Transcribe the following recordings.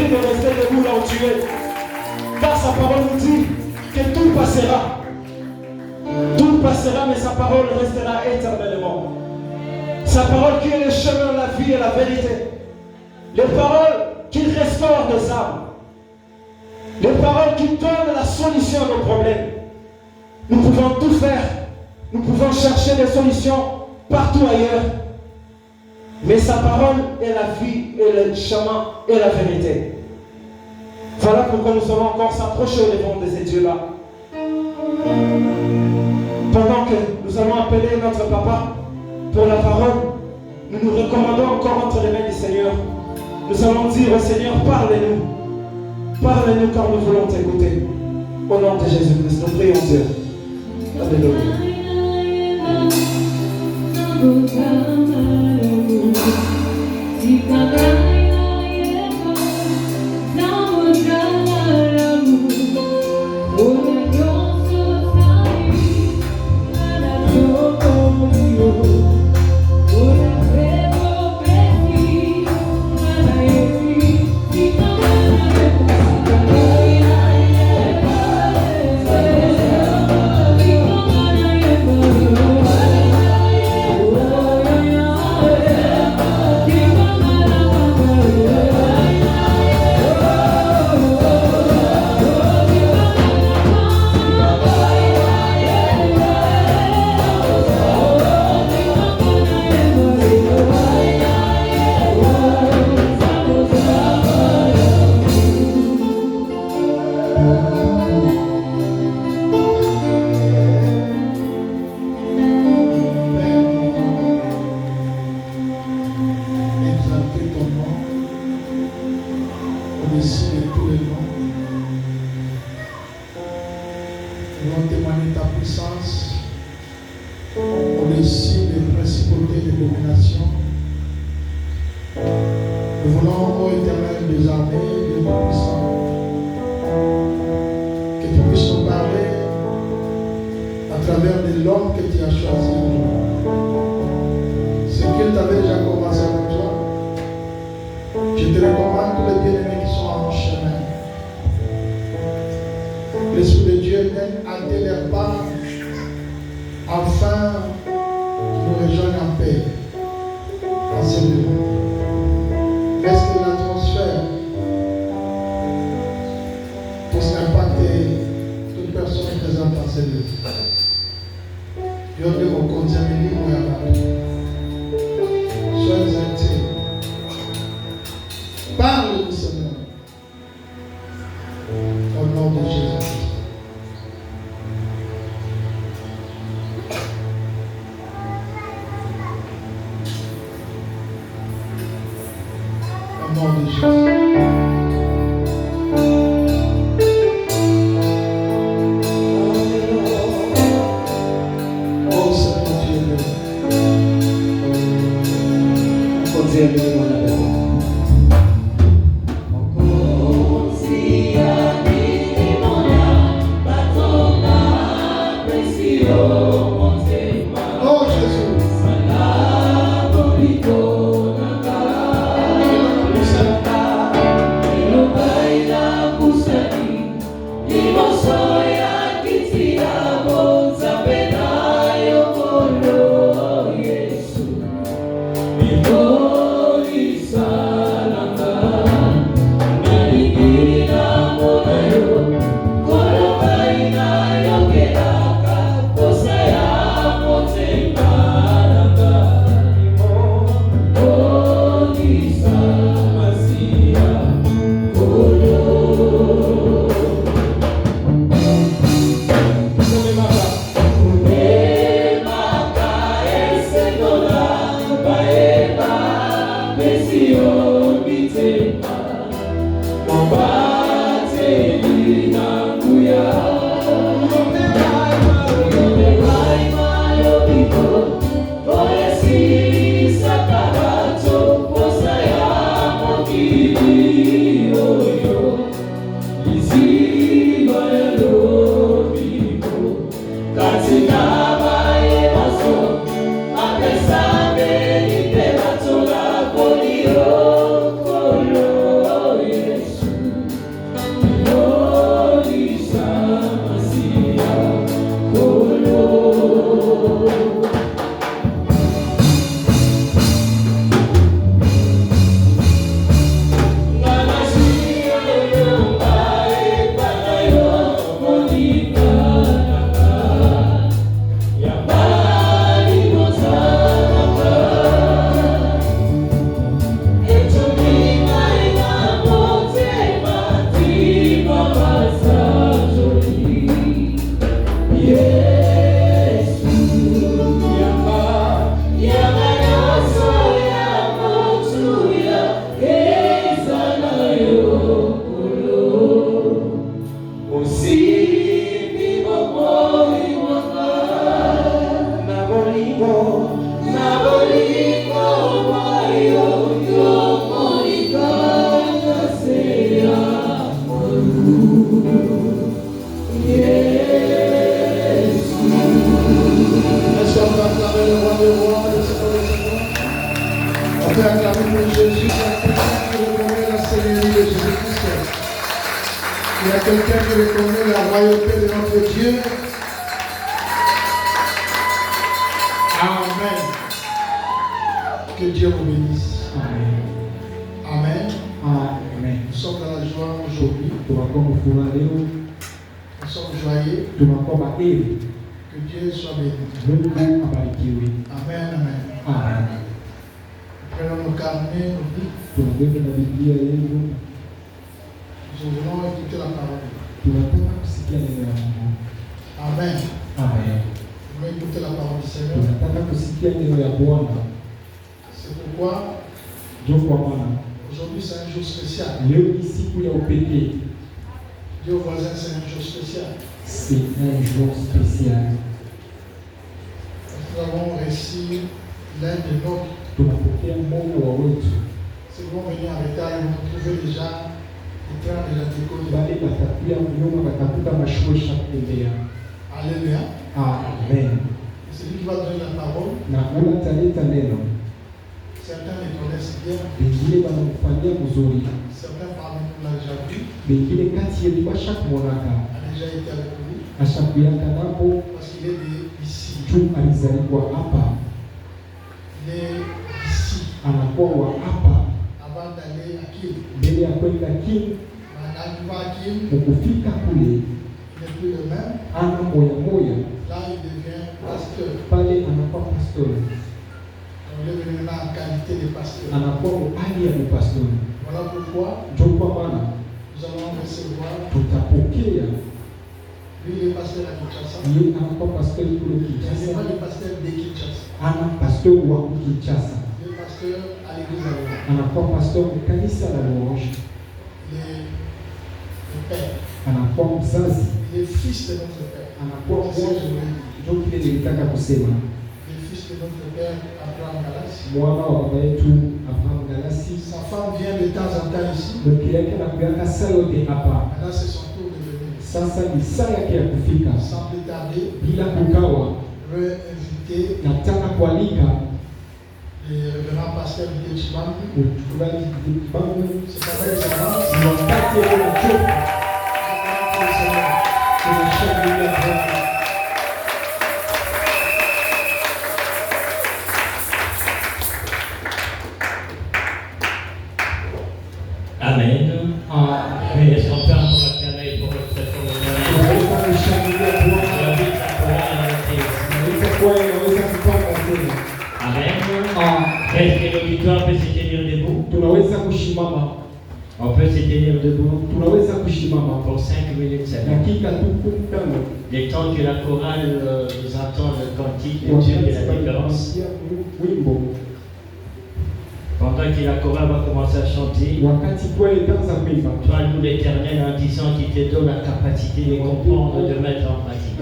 prie de rester debout là où tu es. Car sa parole nous dit que tout passera. Tout passera, mais sa parole restera éternellement. Sa parole qui est le chemin, la vie et la vérité. Les paroles qui restaurent nos âmes. Les paroles qui donnent la solution à nos problèmes. Nous pouvons tout faire. Nous pouvons chercher des solutions partout ailleurs. Mais sa parole est la vie et le chemin et la vérité. Voilà pourquoi nous allons encore s'approcher au devant de ces dieux-là. Pendant que nous allons appeler notre papa pour la parole, nous nous recommandons encore entre les mains du Seigneur. Nous allons dire au Seigneur, parlez-nous. Parlez-nous car nous voulons t'écouter. Au nom de Jésus-Christ, nous prions Dieu. Alléluia. ciel. Il y a quelqu'un qui reconnaît la royauté de notre Dieu. Amen. Que Dieu vous bénisse. Amen. Amen. Amen. Nous sommes dans la joie aujourd'hui. Nous sommes joyeux. Que Dieu soit béni. Amen. Amen. Amen. Prenons nos carnets, nos Bibles. Nous voulons écouter la parole. Amen. Amen. Nous voulons écouter la parole du Seigneur. C'est pourquoi aujourd'hui c'est un jour spécial. Dieu voisin, c'est un jour spécial. C'est un jour spécial. Nous avons reçu l'un de nôtres. Si vous venez en retard, vous trouvez déjà les trains déjà décollés. Alléluia. Amen. C'est lui qui va donner la parole. Certains les connaissent bien. Certains parmi nous l'ont déjà vu. A déjà été avec lui. Parce qu'il est ici. Il est ici. Avant d'aller à Kim. Maintenant, à Kim. Il n'est plus le même. Là, il devient pasteur. On est venu là en qualité de pasteur. Voilà pourquoi nous allons recevoir. Lui, il est pasteur à Kinshasa. Il n'est pas le pasteur de Kinshasa. Il est pasteur à l'église à Louange. Il est le père. Il est fils de notre père. C'est ce que je veux dire. Il est fils de notre père Abraham Galassi. Sa femme vient de temps en temps ici. Maintenant, c'est son tour de venir. Sans plus tarder, je veux inviter le révérend pasteur de Chibangu. C'est pas vrai, ça va. Amen. Amen. Est-ce qu'on peut encore acclamer pour notre Amen. Est-ce que l'auditoire peut se tenir debout? On peut se tenir debout pour 5 minutes seulement. Le temps que la chorale nous entend le cantique de Dieu et la différence. Pendant que la chorale va commencer à chanter, toi, nous l'Éternel, en disant qu'il te donne la capacité de comprendre, de mettre en pratique.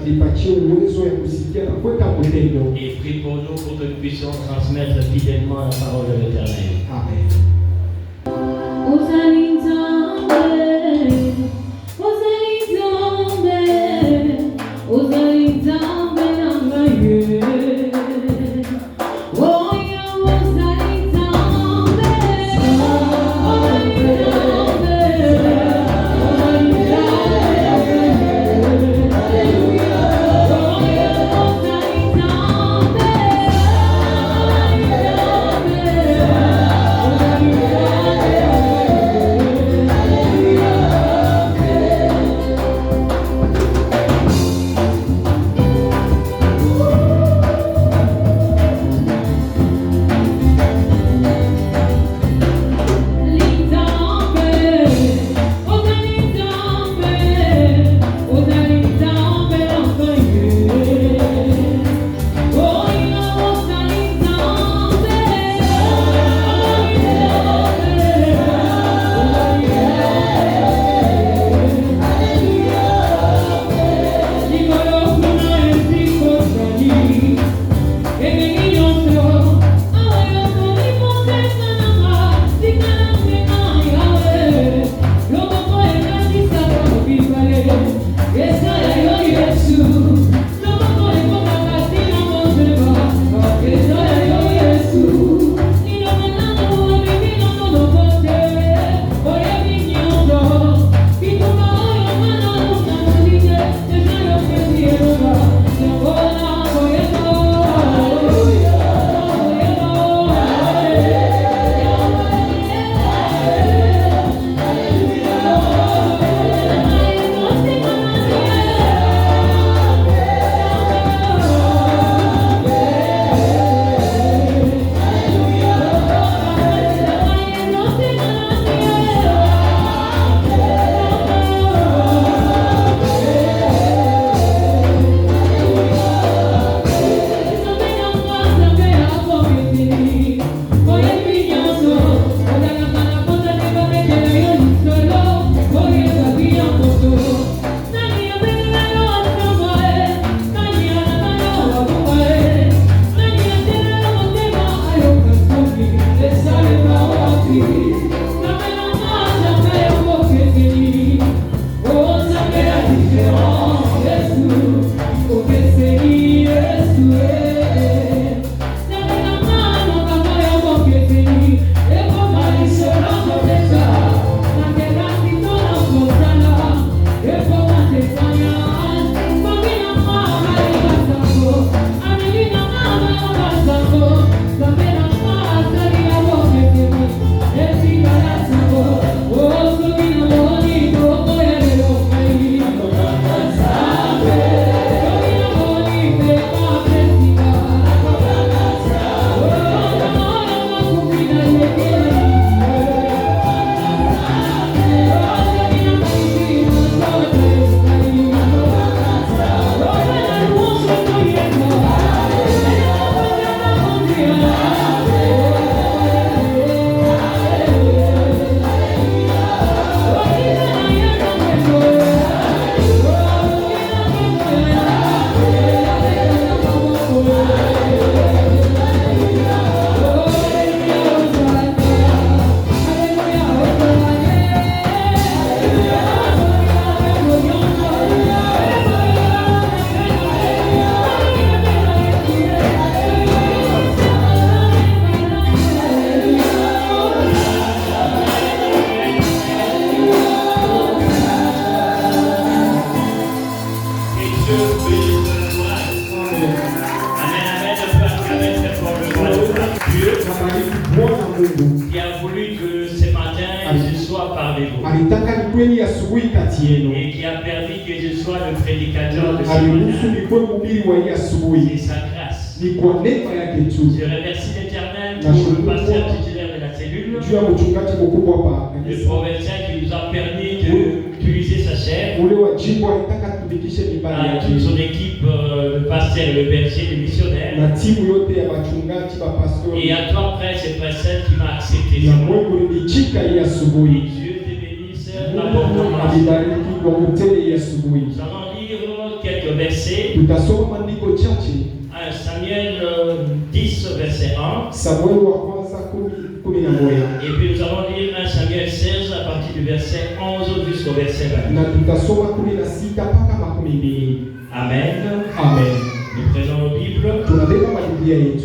Et prie pour nous pour que nous puissions transmettre fidèlement la parole de l'Éternel. Amen. Amen. et qui a permis que je sois le prédicateur de ce matin. C'est sa grâce. Je remercie l'Éternel pour le pasteur titulaire de la cellule, le provincial qui nous a permis d'utiliser sa chair, à toute son équipe, le pasteur, le berger, les missionnaires, et à toi, prêtre et prêtres qui m'a accepté. Dieu te bénisse abondamment. Nous allons lire quelques versets. 1 Samuel 10, verset 1. Et puis nous allons lire 1 Samuel 16 à partir du verset 11 jusqu'au verset 20. Amen. Amen. Nous prenons nos Bibles.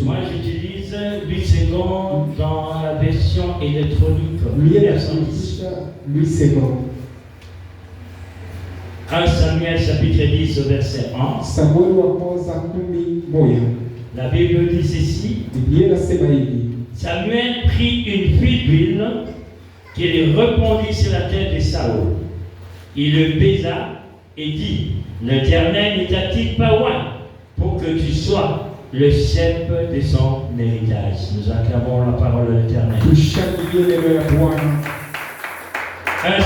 Moi j'utilise 8 secondes dans la version électronique. 8 secondes. 1 Samuel chapitre 10 verset 1. La Bible dit ceci. Samuel prit une fuite d'huile qu'il répandit sur la tête de Saül. Il le baisa et dit, l'Éternel n'était-il pas loin pour que tu sois le chef de son héritage. Nous acclamons la parole de l'Éternel. 1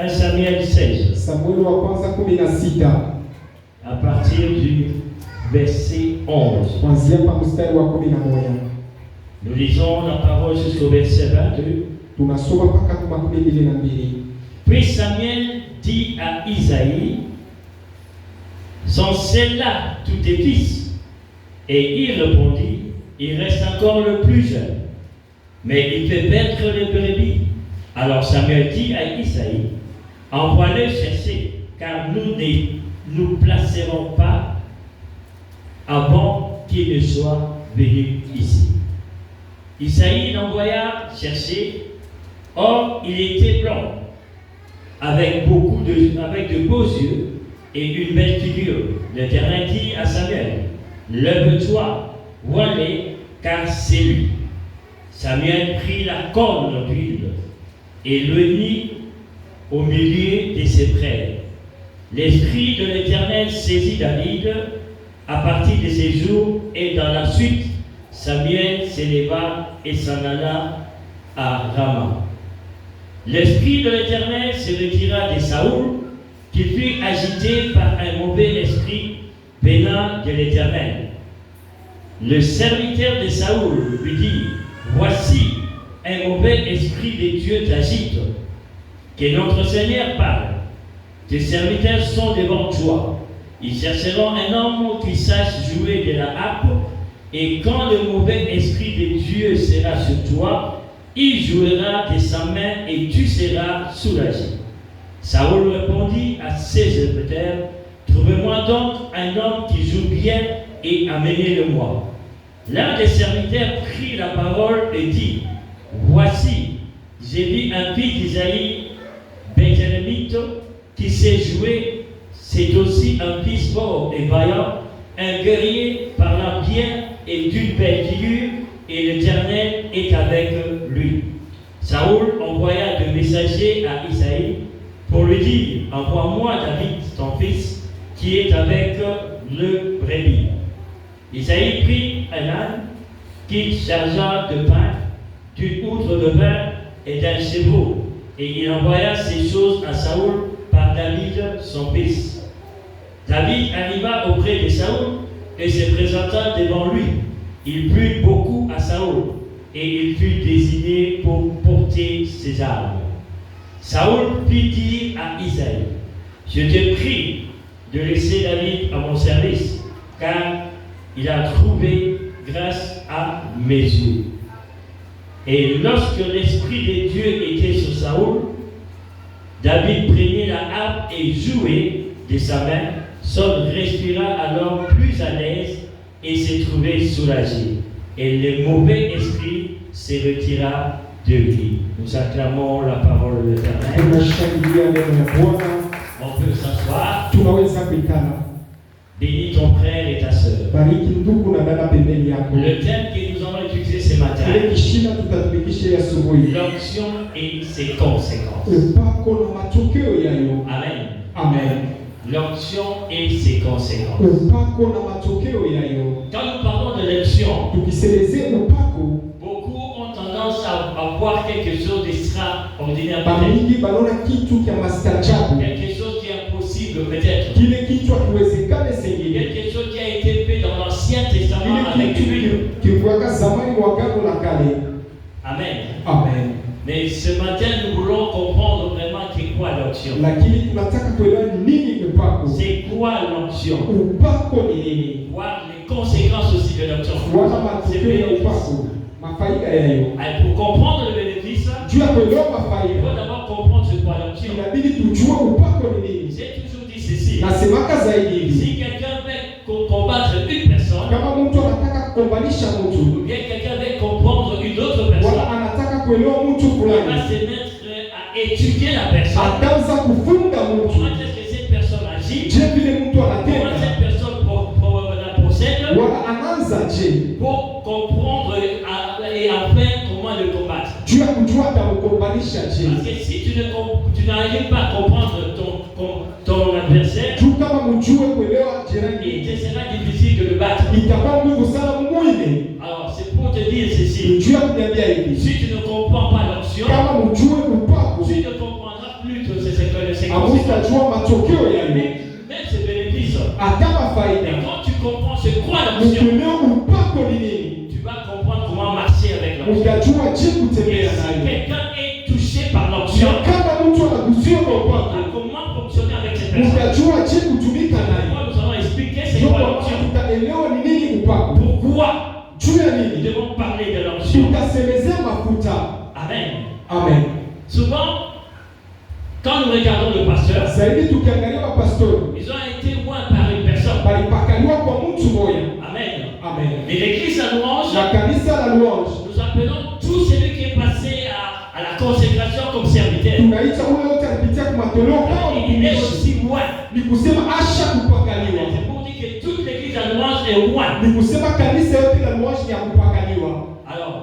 Samuel 16. À partir du verset 11. Nous lisons la parole jusqu'au verset 22. Puis Samuel dit à Isaïe, sont celles-là tous tes fils? Et il répondit, il reste encore le plus jeune, mais il fait paître les brebis. Alors Samuel dit à Isaïe, envoie-le chercher, car nous ne nous placerons pas avant qu'il ne soit venu ici. Isaïe l'envoya chercher. Or, il était blanc, avec de beaux yeux et une belle figure. L'Éternel dit à Samuel, lève-toi, vois-le, car c'est lui. Samuel prit la corne d'huile et le mit au milieu de ses frères. L'Esprit de l'Éternel saisit David à partir de ces jours, et dans la suite, Samuel s'éleva et s'en alla à Rama. L'Esprit de l'Éternel se retira de Saül, qui fut agité par un mauvais esprit venant de l'Éternel. Le serviteur de Saül lui dit, voici un mauvais esprit de Dieu t'agite, que notre Seigneur parle. Tes serviteurs sont devant toi. Ils chercheront un homme qui sache jouer de la harpe, et quand le mauvais esprit de Dieu sera sur toi, il jouera de sa main et tu seras soulagé. Saül répondit à ses serviteurs, trouvez-moi donc un homme qui joue bien et amenez-le-moi. L'un des serviteurs prit la parole et dit, voici, j'ai vu un fils d'Isaïe, Béthélémite, qui sait jouer, c'est aussi un fils fort et vaillant, un guerrier parlant bien et d'une belle figure, et l'Éternel est avec lui. Saül envoya deux messagers à Isaïe pour lui dire, envoie-moi David, ton fils, qui est avec le brebis. Isaïe prit un âne qu'il chargea de pain, d'une outre de vin et d'un chevreau, et il envoya ces choses à Saül par David, son fils. David arriva auprès de Saül et se présenta devant lui. Il plut beaucoup à Saül, et il fut désigné pour porter ses armes. Saül fit dire à Isaïe, je te prie de laisser David à mon service, car il a trouvé grâce à mes yeux. Et lorsque l'Esprit de Dieu était sur Saül, David prenait la harpe et jouait de sa main. Saül respira alors plus à l'aise et s'est trouvé soulagé. Et le mauvais esprit se retira de lui. Nous acclamons la parole de l'Éternel. On peut s'asseoir. Bénis ton frère et ta sœur. Bariki ndugu na dada pembeni yako. Le thème que nous allons étudier ce matin, Kile kishina tutatumikisha asubuhi. l'onction et ses conséquences. Upako na matokeo yayo. Amen. Amen. L'onction et ses conséquences. Upako na matokeo yayo. Quand nous parlons de l'onction, Tukiselezea upako, beaucoup ont tendance à voir quelque chose d'extraordinaire, bamingi balona kitu kya mastajabu. quelque chose qui est impossible peut-être, Kile kitu hakiwezekane sengine. quelque chose qui a été fait dans l'Ancien Testament avec Kile Dieu. kitu kiwaka zamani wa Agano la Kale. Amen. Amen. Mais ce matin, nous voulons comprendre vraiment c'est quoi l'onction. Lakini tunataka kuelewa nini upako. C'est quoi l'onction? Upako ni nini? Voir les conséquences aussi de l'onction. Wana matokeo ya upako. Mafaida yayo. Pour comprendre le bénéfice, Juu ya kuelewa il mafaida, faut d'abord comprendre ce qu'est l'onction. inabidi tujue upako ni nini. J'ai toujours dit ceci. Nasemaka zaidi hivi. Si quelqu'un veut combattre une personne, Kama mtu anataka kukombanisha mtu, ou bien quelqu'un veut comprendre une autre wala personne, anataka kuelewa mtu il va fulani, se mettre à étudier la personne. ataanza kufunga mtu. Comment est-ce que cette personne agit? Je vile mtu Comment anatenda, cette personne procède? wala anaanza je, Pour comprendre et enfin comment le combattre. juu ya kujua atamkombanisha je. Parce que si tu n'arrives pas à comprendre ton adversaire, Juu kama mjue kuelewa il jirani, te sera difficile de le battre. itakuwa nguvu sana mwingine. Alors c'est pour te dire ceci. Juu ya kuniambia hivi, Si tu ne comprends pas l'onction, kama mjue upako, tu ne comprendras plus que c'est ce que le Seigneur. amutajua matokeo yayo, Même ses bénéfices. hata Et mafaida. quand tu comprends c'est quoi l'onction, Mkielewa upako ni nini, tu vas comprendre comment marcher avec l'onction. mtajua je Et kutembea si nayo. quelqu'un est touché par l'onction, Na kama mtu anagusiwa kwa upako, comment fonctionner avec cette personne. mtajua je kutumika nayo. Moi, nous allons expliquer c'est Ndio quoi kwa l'onction. tutaelewa ni nini upako. Pourquoi Juu ya nous nini? devons parler de l'onction. Tutasemezea mafuta. Amen. Amen. Souvent, quand nous regardons le pasteur, Zaidi tukiangalia mapastori, ils ont été loin par une personne. balipakaliwa kwa mtu mmoja. Amen. Amen. Mais l'église à louange, Na kanisa la louange, nous appelons tout celui qui est passé à la consécration comme serviteur. tunaita ule yote alipitia kwa matoleo kama Il est mtumishi. aussi loin. Ni kusema asha kupakaliwa. C'est pour dire que toute l'église à louange est loin. Ni kusema kanisa yote la louange ni ya kupakaliwa. Alors,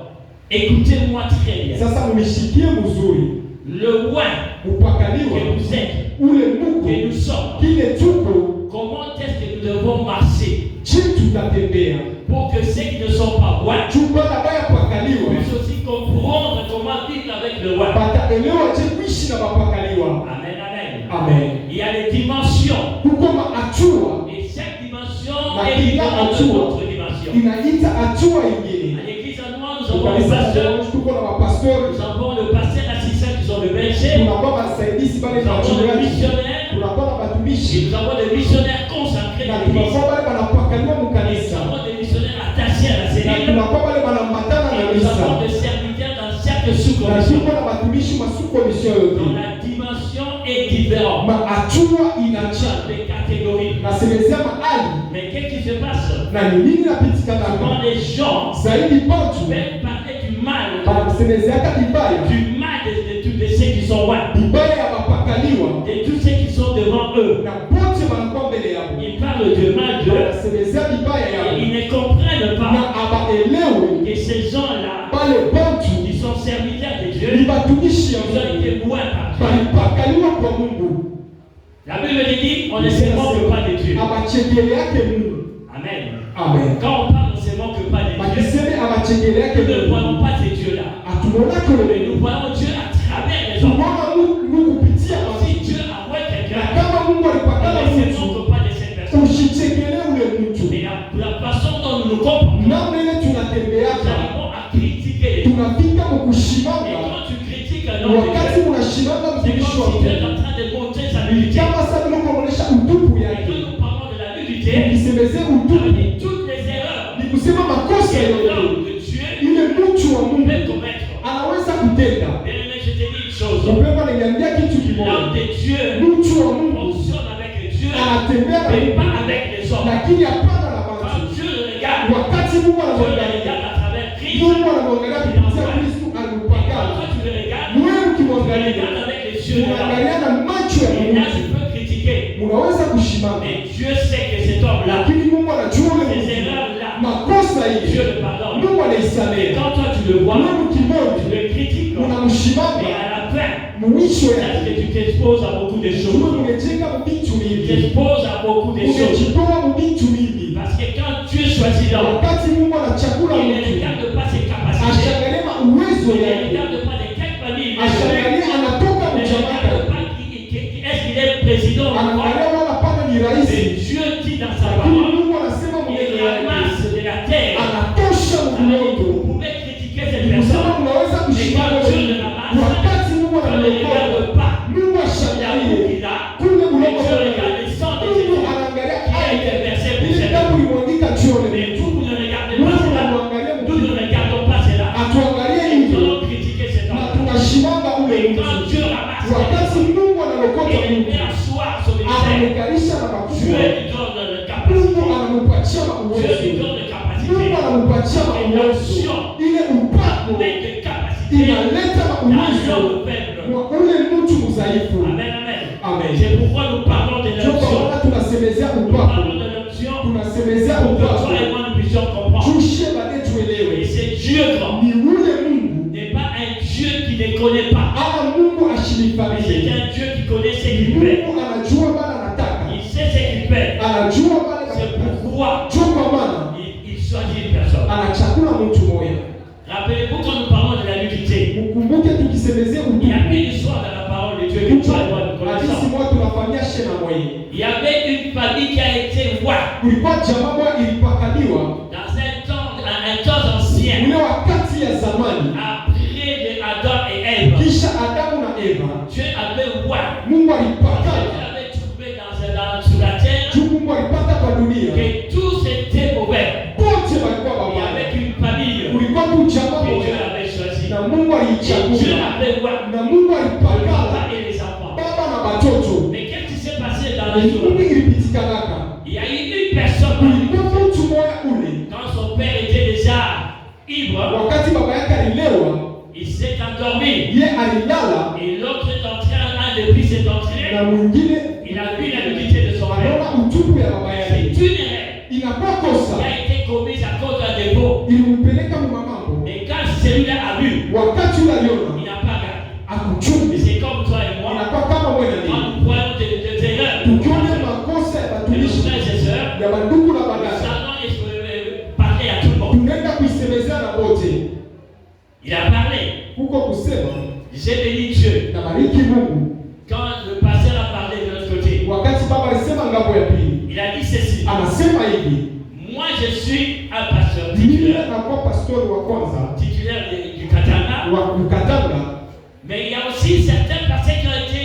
écoutez-moi très bien. Sasa mnishikie mzuri. Le loin Kupakaliwa, que vous êtes, ule Mungu, que nous sommes, kile tuko, comment est-ce que nous devons marcher je tutatembea. pour que ceux qui ne sont pas loin Chumba la baya pakaliwa. puissent aussi comprendre comment vivre avec le loin. Bataelewa je kuishi na mapakaliwa. Amen, amen. Amen. Il y a des dimensions. Kuko maatua Et chaque dimension Na est kila différente de hatua notre dimension. inaita hatua À ingine. l'église à nous, nous avons le Kanisa la pasteur, louange tuko na mapastori, nous avons le pasteur assistant qui sont le berger, tunakuwa wasaidizi pale nous avons le tunachungaji, missionnaire, tunakuwa na et watumishi nous avons des missionnaires consacrés na à l'église, tunakuwa pale wanapakaliwa et nous mkanisa avons des missionnaires attachés à la na cellule, tunakuwa pale wanambatana na et nous avons misa des serviteurs dans chaque na sous-commission. tuko na watumishi masukomisio Donc yote. la dimension est différente. Hatua inacha Des catégories. nasemezea mahali Mais qu'est-ce qui se passe? na ni nini napitikana Souvent les gens zaidi batu veulent parler du mal, banasemezeaka vibaya du mal de ceux qui sont loin, vibaya ya mapakaliwa de tous ceux qui sont devant eux. na bote wanakuwa mbele yao, Ils parlent du mal d'eux banasemezea vibaya et yao ils ne comprennent na pas abaelewe que ces gens-là, bale batu qui sont serviteurs de Dieu, ni batumishi ya ils ont Mungu, été loin par Dieu. balipakaliwa kwa Mungu, La Bible dit, on ne se moque pas de Dieu. abachekele yake Mungu. Amen. Amen. Quand on parle, on ne se moque pas de Dieu. Bakiseme abachekele yake Nous ne Mungu, voyons pas ces dieux-là. atumwonake Mais wewe, nous voyons Dieu à travers les hommes. tumwona Mungu kupitia Si mazishi. Dieu envoie Na quelqu'un, kama Mungu alipakala on ne se mtu, moque pas de cette personne. usichekele ule mtu. Mais la façon dont nous nous comportons, Namna ile nous tunatembeaka, arrivons à critiquer les gens. tunafika Et mkushimanga. quand tu critiques un homme de Wakati Dieu, unashimanga c'est mtumishi comme wa si tu es Mungu, en train de montrer sa nudité. kama sasa vile kuonesha utupu Et yake, quand nous parlons de la nudité, ukisemezea ça veut utupu dire toutes les erreurs ni kusema makosa que yote l'homme de Dieu ile mtu wa Mungu peut commettre. anaweza kutenda. Bien aimé, je te dis une chose. Mpendwa, niambia kitu L'homme kimoja, de Dieu mtu wa Mungu fonctionne avec Dieu, anatembea na mais Mungu, pas avec les hommes. lakini hapana na Quand watu. Dieu le regarde, Wakati Mungu Dieu le anamwangalia, regarde à travers Christ. Mungu anamwangalia kupitia Kristo Quand alipakala. toi tu le regardes, Wewe tu le ukimwangalia, regardes avec les yeux de l'homme. unaangalia na macho ya Et là, tu Mungu, peux critiquer. unaweza kushimama, Mais Dieu sait que cet homme-là unaisamehe. Quand toi tu le vois, Mungu kimoja tu le critiques. unamshimama, Et à la fin, mwisho parce yake que tu t'exposes à beaucoup de choses. wewe umejenga mbitu Tu mingi, t'exposes à beaucoup de choses. umejitoa mbitu mingi. Parce que quand Dieu choisit l'homme, Wakati Mungu anachagua il ne mtu, regarde pas ses capacités. ashangalia uwezo Il ne yake, regarde pas de quelle famille il est. ashangalia anatoka Il ne mjamaa, regarde pas est-ce qu'il est président ou anaangalia pas. wala pana ni Mais rais, Dieu dit dans sa lakini parole, Mungu anasema il mwenyewe ramasse de la terre. anatosha Vous mkuloto. pouvez critiquer cette Ni kusema personne. unaweza kushimama wakati Mungu Quand il ne anamlokota, regarde pas Mungu la boue ashangalie qu'il a, kule mais buloko, Dieu regarde le sang des Mungu Jésus anaangalia qui a été versé pour ile cette damu vie. ilimwagika jioni. Mais vous, vous ne regardez pas Mungu cela. anamwangalia Nous ne regardons pas cela. atuangalie Et nous hivyo allons critiquer cet na homme. tunashimanga ule Et mtu. quand Dieu ramasse Wakati Mungu analokota et il mtu, met à soir sur les terres, anamkalisha na Dieu makubwa, lui donne la Mungu capacité. anampatia Dieu uwezo, lui donne la capacité. Mungu anampatia Et uwezo. l'onction Ile upako met de capacité inaleta dans uwezo l'homme faible. kwa ule mtu mdhaifu. Amen, amen. Amen. C'est pourquoi nous parlons de Ndio kwa l'onction. maana tunasemezea Nous upako, parlons de l'onction tunasemezea pour que upako, toi et moi nous puissions comprendre. tushe baadaye Et tuelewe c'est Dieu grand. ni ule Mungu N'est pas un Dieu qui ne connaît pas. ama Mungu Mais c'est ashinifahamu. un Dieu qui connaît ce qu'il fait. Mungu anajua bana anataka, Il sait ce qu'il fait. anajua bana C'est anataka. pourquoi Ndio kwa maana il choisit une personne. anachakula mtu moja. Rappelez-vous quand nous parlons de la nudité. Mkumbuke tukisemezea Il y a utume, une histoire dans la parole de Dieu que toi et moi nous hadisi connaissons. moja tunafanyia shena moja. Il y avait une famille qui a été roi Kulikuwa jamaa moja ilipakaliwa dans un temps ancien, ule wakati ya zamani, après de Adam et Ève. kisha Adamu na Eva, Dieu avait roi. Mungu Dieu alipakala avait trouvé sur la terre juu Mungu alipata kwa dunia, que tous étaient mauvais. wote walikuwa Il y wabaya. avait une famille Kulikuwa tu jamaa que Dieu moja avait choisi. na Mungu Et Dieu aliichagua avait roi na Mungu le alipakala papa et les enfants. baba na watoto. Mais qu'est-ce qui s'est passé dans les jours? Nini ilipitikanaka? Il y a eu une personne Kulikuwa mtu moja ule, quand son père était déjà ivre, wakati baba yake alilewa, il s'est endormi. ye alilala Et l'autre est entré, un des fils est na entré. mwingine Il a vu la nudité de son père. anaona utupu ya baba C'est yake. une erreur Inakuwa qui kosa, a été commise à cause d'un défaut. ilimpeleka mumamambo. Et quand celui-là a vu, Wakati ule aliona il n'a pas gardé. Et akuchungi, c'est comme toi et moi, inakuwa kama mwenye quand nini, nous voyons des erreurs tukione makosa ya de nos batumishi frères et sœurs, ya bandugu na nous badada, allons parler à tout le monde. tunaenda kuisemezea na wote. Il a parlé. Huko kusema J'ai béni Dieu. na bariki Mungu. Quand le pasteur a parlé de l'autre côté, Wakati baba alisema ngambo ya pili, il a dit ceci. anasema hivi, Moi, je suis un pasteur mimi titulaire, nakuwa pastori wa kwanza titulaire du Katanga, wa Mkatanga, mais il y a aussi certains pasteurs qui ont été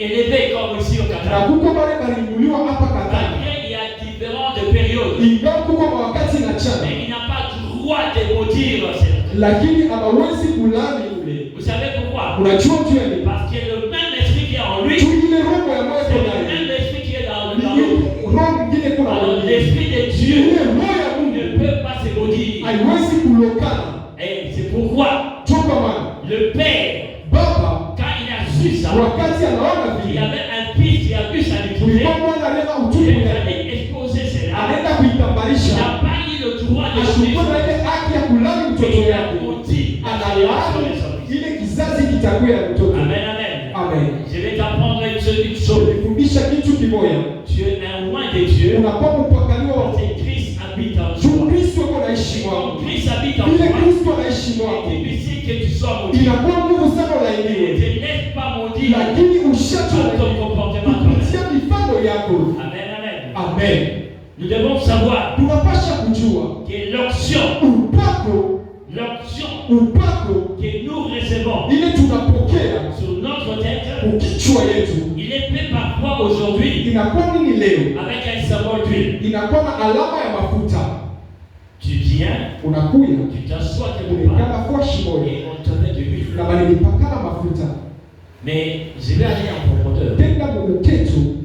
élevés comme ici au na Katanga. kuko bale baliinuliwa hapa Katanga, Malgré il y a différentes périodes, ingawa kuko mawakati na chana, mais il n'a pas droit de maudire certains. lakini hawawezi kulani ule. Vous savez pourquoi? Unajua juu ya nini? Parce que le même esprit qui est en lui, Juu ile roho ya moyo c'est le nayo même esprit qui est dans ni l'autre. roho mwingine kuna Alors roho. l'esprit de Dieu Ile roho ya ne Mungu peut pas se maudire. haiwezi kulokana. Et c'est pourquoi Juu kwa maana le Père, baba quand il a su ça, wakati anaona il y vile, avait un fils qui a vu sa nudité, kulikuwa mwana alienda il utupu est yake, allé exposer cela. anaenda Il kuitambarisha, n'a pas eu le droit de ashukua na juger. ile haki ya kulani mtoto Il a yake, maudit la analaani génération. ile kizazi kitakuwa ya mtoto. Amen, amen. Amen. Je vais t'apprendre une chose. Nifundisha kitu kimoja, Tu es un roi de Dieu. unakuwa mpakaliwa wa C'est Christ habite en juu toi. Kristo yuko naishi Quand mwako, Christ habite en ile toi, Kristo anaishi il mwako, est difficile que tu sois maudit. inakuwa nguvu sana Ne ulainiwe, te laisse pas maudire lakini par ton ushacho comportement. kupitia mifano yako. Amen, amen. Amen. Nous devons savoir Tunapasha kujua que l'onction upako que nous recevons ile tunapokea sur notre tête, ukichwa yetu il est fait parfois aujourd'hui inakuwa nini leo? avec un savon d'huile. Inakuwa na alama ya mafuta. Tu viens, Unakuya tu t'assois quelque part ulikala kwa shimoni et on te met de l'huile. na balipakala mafuta Mais je vais aller en profondeur. tenda muketu.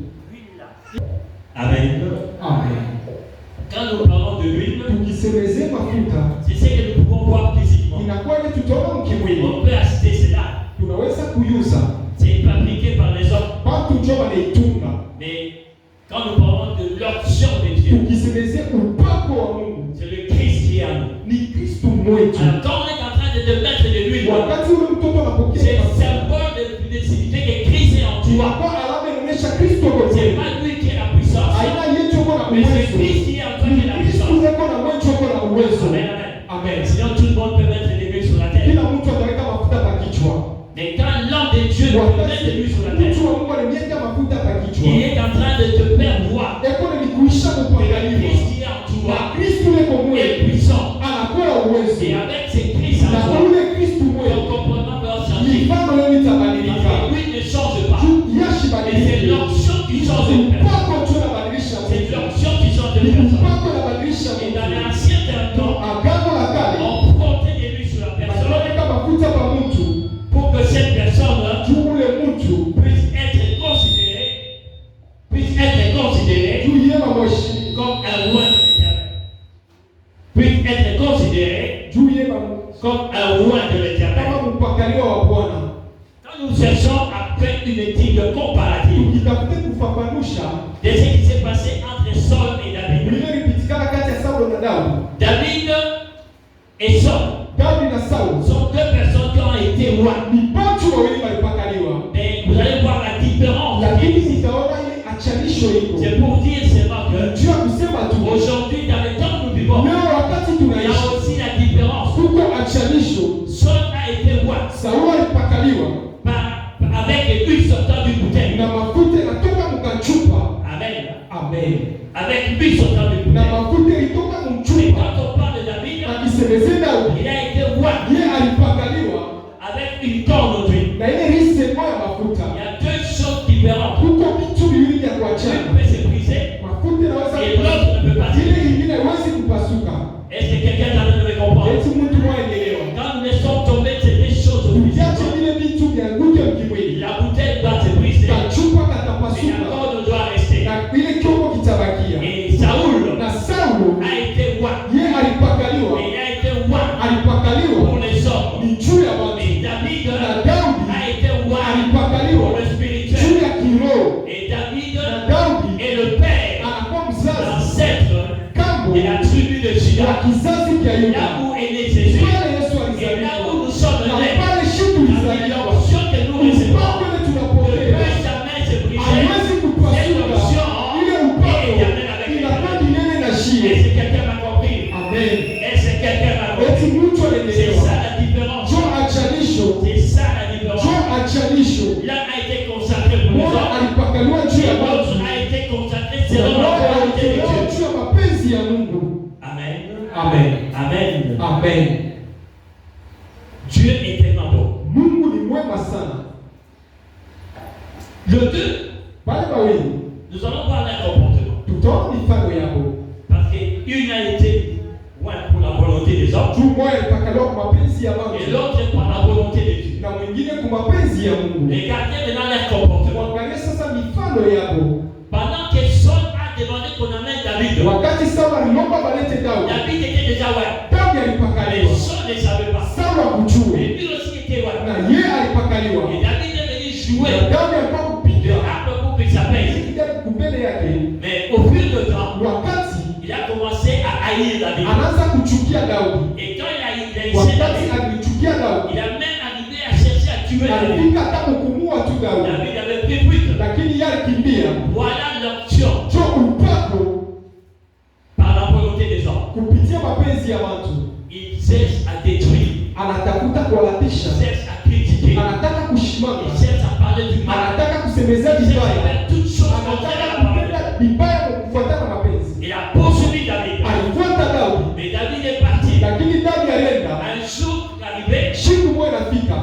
Amen. Amen. Quand nous parlons de l'huile, Tukisemezea mafuta c'est ce que nous pouvons voir physiquement. inakuwa ile tutaona mkimwili, On peut acheter cela. tunaweza kuyuza C'est fabriqué par les hommes. watu njo wanaitunga. Mais quand nous parlons de l'onction de Dieu, Tukisemezea upako wa Mungu c'est le Christ qui est en nous. ni Kristo mmoja. mwetu. Alors quand on est en train de te mettre de l'huile, Wakati ule mtoto anapokea c'est mafuta, symbole de signifier que Christ est en toi. inakuwa alama inaonyesha Kristo kwa C'est kweli. pas lui qui est la puissance, Haina yetu kwa na mais c'est uwezo. Christ qui est en toi qui est la Kristo puissance. yuko na mwetu kwa na uwezo. Amen, amen. Amen. Sinon tout le monde peut mettre de l'huile sur la tête. Kila mtu ataweka mafuta kwa kichwa. Mais quand l'homme de Dieu peut mettre de l'huile sur la tête, Mtu wa Mungu anamweka mafuta kwa kichwa. il est en train de te faire voir Eko ni kuisha que kuangaliwa. Christ qui est en Na toi Kristo yuko est mwetu. puissant. Anakuwa uwezo. Et avec ces Christ en Na toi, ule Kristo ton mwetu. comportement va changer. Mifano yenu itabadilika. Parce que lui ne change pas. Yashi Et c'est badilika. l'onction qui change une personne. Mpako tu unabadilisha C'est mtu. l'onction qui change Ni une personne. mpako unabadilisha Et mtu. dans l'ancien temps, Agano la kale. on frottait de l'huile sur la personne Wanaweka mafuta kwa mtu. pour que cette personne Juu ule mtu. puisse être considérée Juu yeye mamoshi. comme un roi de l'Éternel. Puisse être considérée Juu yeye comme un roi de l'Éternel. kama mpakaliwa wa Bwana. Quand nous cherchons à faire une étude comparative Tukitafute kufafanusha de ce qui s'est passé entre Saul et David. vile vilipitikana kati ya Saulo na Daudi. David et Saul Daudi na Saulo sont deux personnes qui ont été rois. ni watu wawili walipakaliwa. Mais vous allez voir la différence. Lakini nitaona ile achanisho iko. C'est pour dire seulement que Juu ya kusema tu aujourd'hui, dans le temps où nous vivons, leo wakati il y tunaishi a aussi la différence. kuko achanisho. Saul a été roi Saulo alipakaliwa avec une sortant d'une bouteille. na mafuta yanatoka mkachupa. Amen. Amen. Avec une sortant d'une Na bouteille. mafuta ilitoka Mais mchupa. quand on parle de David, Akisemezea Daudi il a été roi yeye alipakaliwa avec une corne d'huile. na ile rise moja mafuta. Il y a deux choses différentes. Kuko vitu viwili vya L'une kuachana. peut se briser Mafuta inaweza et l'autre ne peut pas se ile briser. ingine haiwezi kupasuka. Est-ce que quelqu'un est en train de me comprendre? Eti mtu mmoja elewa. Quand nous laissons tomber ces deux choses au Ukiacha physique, vile vitu vianguke mkimwili. la bouteille doit se briser, Kachupa mais la katapasuka. corde doit rester. Na ile kyombo kitabakia. Et Saoul Na Saulo a été roi. yeye alipakaliwa. Et il a été roi Alipakaliwa pour les hommes. ni juu ya watu. Et David Na Daudi a été roi alipakaliwa pour le juu spirituel. ya kiroho. Et David Na Daudi est le père, anakuwa mzazi l'ancêtre kambo de la tribu de ya Juda. kizazi cha Yuda. Là où est né Jésus. Pale Yesu Et là alizaliwa. où nous sommes Na nés, pale shi la tulizaliwa. l'onction que nous recevons Mpaka ile ne tunapokea peut jamais se briser. haiwezi Cette kupasuka. onction Ile est upako éternelle avec inakuwa l'éternel. milele na Est-ce shie. que quelqu'un m'a compris? Amen. Est-ce que quelqu'un m'a Eti compris? mtu C'est anaelewa. ça la différence. Jo achanisho. C'est ça la différence. Jo achanisho. L'un a été consacré pour les Mmoja hommes, alipakaliwa juu et ya watu. l'autre a été consacré Na selon la mmoja volonté de alitolewa Dieu. juu ya mapenzi ya Mungu. Amen. Amen. Amen. Amen. Dieu est tellement bon. Mungu ni mwema sana. Le deux, Wale wawili nous allons voir leur comportement. tutaona mifano yao. Parce qu'une a été ouais, pour la volonté des hommes, Juu mmoja alipakaliwa kwa mapenzi ya et watu l'autre par la volonté de Dieu. na mwingine kwa mapenzi ya Mungu. Regardez maintenant leur comportement. Tuangalie sasa mifano yao. Pendant que Saul a demandé qu'on amène David, Wakati Sauli aliomba balete Daudi, David était déjà ouais. Daudi Mais alipakaliwa. Saul ne savait pas. Sauli hakujua. Mais lui aussi était ouais. Na yeye alipakaliwa. Et David est venu Na jouer Daudi alikuwa de kupiga harpe pour que ça pèse. kija kubele yake. Mais au fil du temps, Wakati il a commencé à haïr David. anaanza kuchukia Daudi. Et quand il a essayé Wakati David, alichukia Daudi, il a même arrivé à chercher à tuer David. alifika hata kumua tu Daudi. David avait pris fuite. Lakini yeye alikimbia. Voilà l'onction Jo upako par la volonté des hommes. kupitia mapenzi ya watu. Il cherche à détruire, Anatafuta kuwalatisha. il cherche à critiquer, Anataka il kushimama. cherche à parler du mal, Anataka kusemezea il cherche à vibaya. faire toutes choses contraires à Anataka la parole de kupenda Dieu. vibaya kwa kufuatana mapenzi. Il a poursuivi David. Alifuata Daudi. Mais David est parti. Lakini Daudi alienda. Un jour arrivé, Siku moja inafika.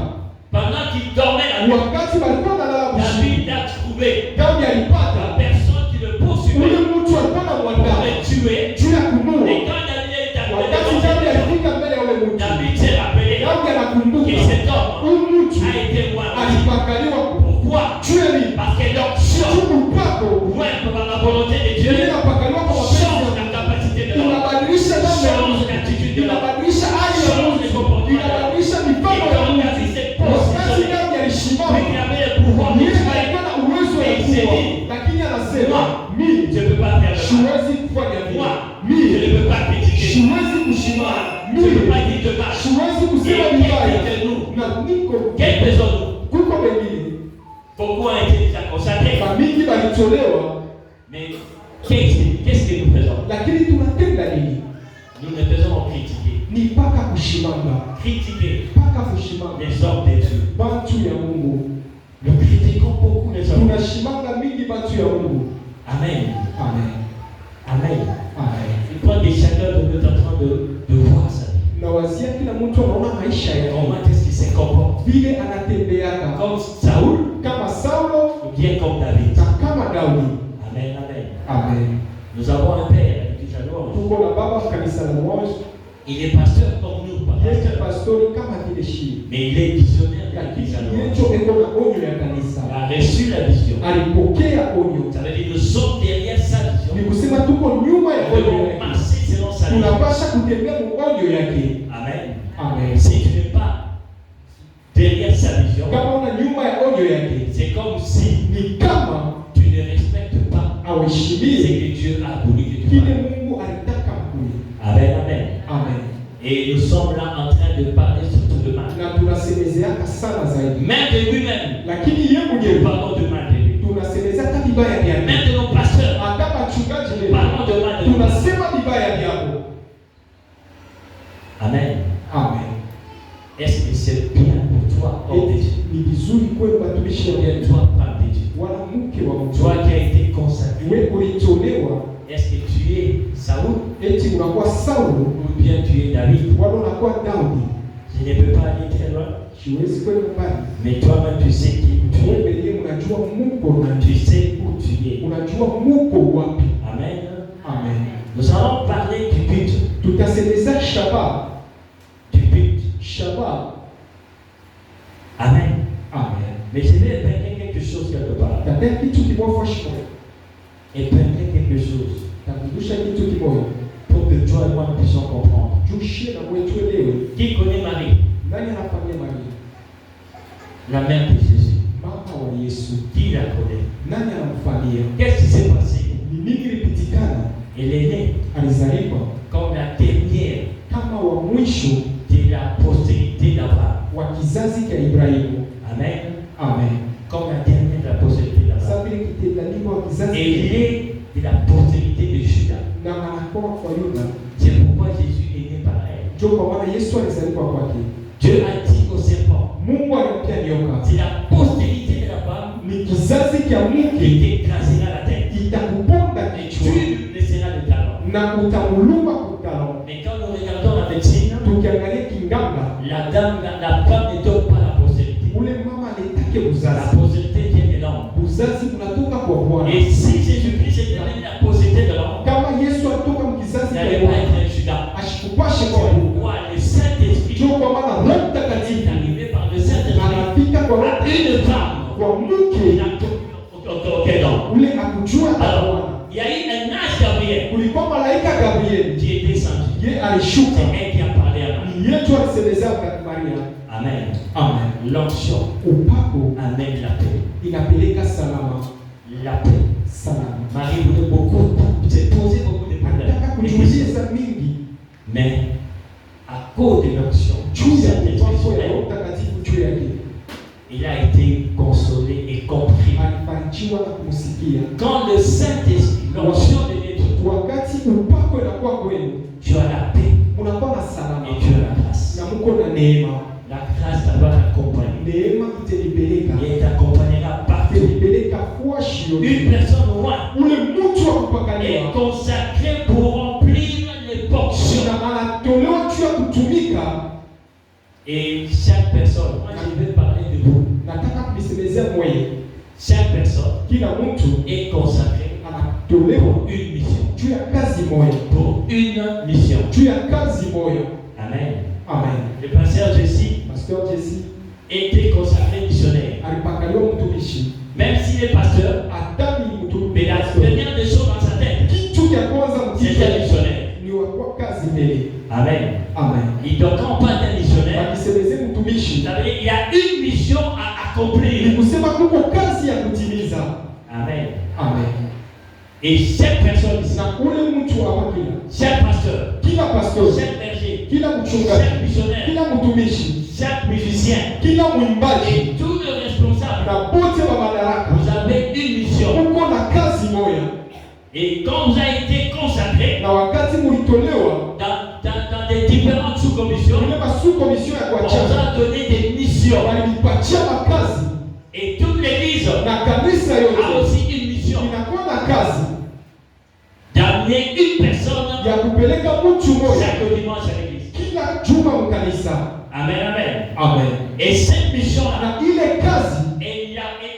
pendant qu'il dormait la nuit, Wakati walikuwa wanalala usiku. David a trouvé Daudi la alipata personne qui le ule poursuivait mtu alikuwa na pour mwandaa le tuer. juu ya kumua. Et quand David est arrivé Wakati devant Daudi cette personne, alifika mbele ya ule mtu, David s'est rappelé Daudi que anakumbuka cet homme huyu mtu a été roi. alipakaliwa Pourquoi? juu ya nini? Parce que l'onction, Juu upako ouais, par la volonté de Dieu, ile inapakaliwa kwa mapenzi ya change Mungu. la capacité de l'homme, Inabadilisha namna ya change Mungu. l'attitude de l'homme. Inabadilisha hali ya Mungu. Inabadilisha Et mifano ya quand Mungu. David s'est Wakati positionné, Daudi alisimama, lui qui avait le pouvoir de yeye tuer, alikuwa na uwezo wa Et kuua, c'est dit, lakini anasema je mimi ne peux pas faire le mal. siwezi kufanya vile. Moi, je ne Mimi peux pas critiquer. siwezi kushimama. Je ne peux pas dire de mal. siwezi kusema Et vibaya quelques de nous, na niko quelques personnes, kuko wengine beaucoup ont été déjà consacrés. mingi walitolewa, Mais qu'est-ce que nous faisons? lakini tunatenda nini? Nous ne faisons que critiquer. Ni mpaka kushimanga, Critiquer mpaka kushimanga les hommes de Dieu. bantu ya Mungu. Nous critiquons beaucoup les hommes. Tunashimanga mingi bantu ya Mungu. Amen. Amen. Amen. Amen. Je crois que chacun de nous est en train de voir ça. Nawazia kila mtu anaona maisha yake Comment est-ce qu'il se comporte? vile anatembeaka, Comme Saoul kama Saulo ou bien comme David? na kama Daudi. Amen. Amen. Amen. Nous avons un père qui est à louange. Tuko na baba kanisa la Louange, Il est pasteur comme nous, pas yeye pasteur. pastori kama vile shi, Mais il est visionnaire de l'église à louange. yecho eko na onyo ya Il kanisa, a reçu la vision. alipokea onyo. Ça veut dire que nous sommes derrière sa vision. Ni kusema tuko nyuma ya Nous onyo devons yake, marcher selon sa vision. tunapasha kutembea mu onyo yake. Amen. Amen. Si tu n'es pas derrière sa vision, Kama una nyuma ya onyo yake, c'est comme si ni kama tu ne respectes pas ce aweshimie que Dieu a voulu que tu kile fasses. Mungu alitaka mkule. Amen, amen. Amen. Et nous sommes là en train de parler surtout de mal. Na tunasemezeaka sana zaidi, Même de lui-même. lakini yeye Nous mwenyewe parlons de mal de lui. tunasemezaka vibaya vyake. Même de nos pasteurs. Hata wachungaji Nous leo parlons de mal de lui. tunasema vibaya vyako. Amen. Amen. Est-ce que c'est bien pour toi, homme de Dieu? Ni vizuri kwenu watumishi wa Ou bien Mungu, toi, femme de Dieu? wala mke wa mtu, Toi qui as été consacré. wewe ulitolewa, Est-ce que tu es Saoul eti unakuwa Saulo ou bien tu es David? wala unakuwa Daudi. Je ne peux pas aller très loin. Siwezi kwenda mbali. Mais toi-même, tu sais qui tu Wewe es. mwenyewe unajua Mungu na Tu sais où tu es. unajua Mungu wapi. Amen. Amen. Nous allons parler du but. Tutasemeza Shabbat. Du but. Shabbat. Amen. Amen. Mais je vais épingler quelque chose quelque part. Tatea kitu kimoja shimo. Épingler quelque chose Takudusha kitu kimoja. pour que toi et moi nous puissions comprendre. Jushie na wetu elewe. Qui connaît Marie, Nani anafanyia Maria? la mère de Jésus? Mama wa Yesu. Qui la connaît? Nani anamfanyia? Qu'est-ce qui s'est passé? Ni nini ilipitikana? Elle est née Alizaliwa comme la dernière kama wa mwisho de la postérité d'Abraham. wa kizazi cha Ibrahimu. Amen. Amen. Comme la dernière de la postérité d'Abraham. Sasa vile kitendaliwa wa kizazi Et il est de la postérité de Judas. na anakuwa kwa Yuda. C'est pourquoi Jésus est né par elle. Ndio kwa maana Yesu alizaliwa kwake. Dieu a dit au serpent, Mungu alimwambia nyoka, c'est la postérité de l'Abraham ni kizazi cha qui Mungu t'écrasera la tête. kitakuponda Et kichwa tu blesseras le talon. na utamuluma kutalon. Mais quand nous regardons la médecine, Tukiangalia kinganga, la femme ne donne pas la postérité. ule mama alitake La uzazi. postérité vient de l'homme. Uzazi unatoka kwa Bwana. Et si Jésus-Christ était venu la postérité de l'homme, Kama Yesu alitoka il mkizazi cha n'allait pas Bwana, être un Judas. ashikupashe kwa C'est Mungu. pourquoi le Saint-Esprit Ndio kwa maana Roho est Mtakatifu arrivé par le Saint-Esprit anafika kwa à une femme kwa qui mke n'a aucun nom. ule akujua kwa Alors, Bwana. il y a eu un ange Gabriel Kulikuwa malaika Gabriel, qui est descendu. ye alishuka, C'est elle qui a parlé à Marie. ni yetu alisemezea kwa Maria. Amen. Amen. L'onction Upako amène la paix. inapeleka salama, La paix. salama. Marie voulait beaucoup, s'est posé beaucoup de Anataka problèmes. kujiuliza mingi Mais à cause de l'onction, juu ya Saint-Esprit upako sur ya elle, Roho Mtakatifu juu yake, il a été consolé et compris. alifanikiwa na kumsikia. Quand le Saint-Esprit, l'onction de Dieu, Wakati upako inakuwa kwenu, tu as la paix unakuwa na salama et tu as la grâce. na mko na neema. La grâce va t'accompagner Neema itelipeleka et t'accompagnera partout. ilipeleka kwa shio. Une personne au moins Ule mtu wa est kupakaliwa consacrée pour remplir les portions. na anatolewa juu ya kutumika. Et chaque personne, moi je vais parler de vous. Nataka kulisemezea mwenye Chaque personne kila mtu est consacrée anatolewa pour une mission. juu ya kazi moja, Pour une mission. juu ya kazi moja. Amen. Amen. Le pasteur Jessie Pastor Jesse était consacré missionnaire. alipakaliwa mtumishi, Même s'il est pasteur, hata ni mais la mtumishi. première des choses dans sa tête, Kitu cha kwanza c'était mtija missionnaire. ni wa kazi mbele. Amen. Amen. Et donc quand on parle d'un missionnaire, Akisemezea mtumishi ça veut dire qu'il y a une mission à ni accomplir. kusema kuko kazi ya kutimiza. Amen. Amen. Et chaque personne ici, Na ule mtu hapa, chaque pasteur, kila pastor, chaque berger, kila mchungaji, chaque missionnaire, kila mtumishi, chaque musicien, kila mwimbaji et tous les responsables, na bote wa madaraka, vous avez une mission. uko na kazi moja. Et quand vous avez été consacré Na wakati mulitolewa dans des différentes sous-commissions, ile masukomisio ya on vous kuachana, a donné des missions. walipatia makazi, Et toute l'église na kanisa a yote aussi une mission inakuwa na kazi d'amener une personne ya kupeleka mtu mmoja chaque dimanche à l'église. kila juma mkanisa. Amen, amen. Amen. Et cette mission-là, Na ile kazi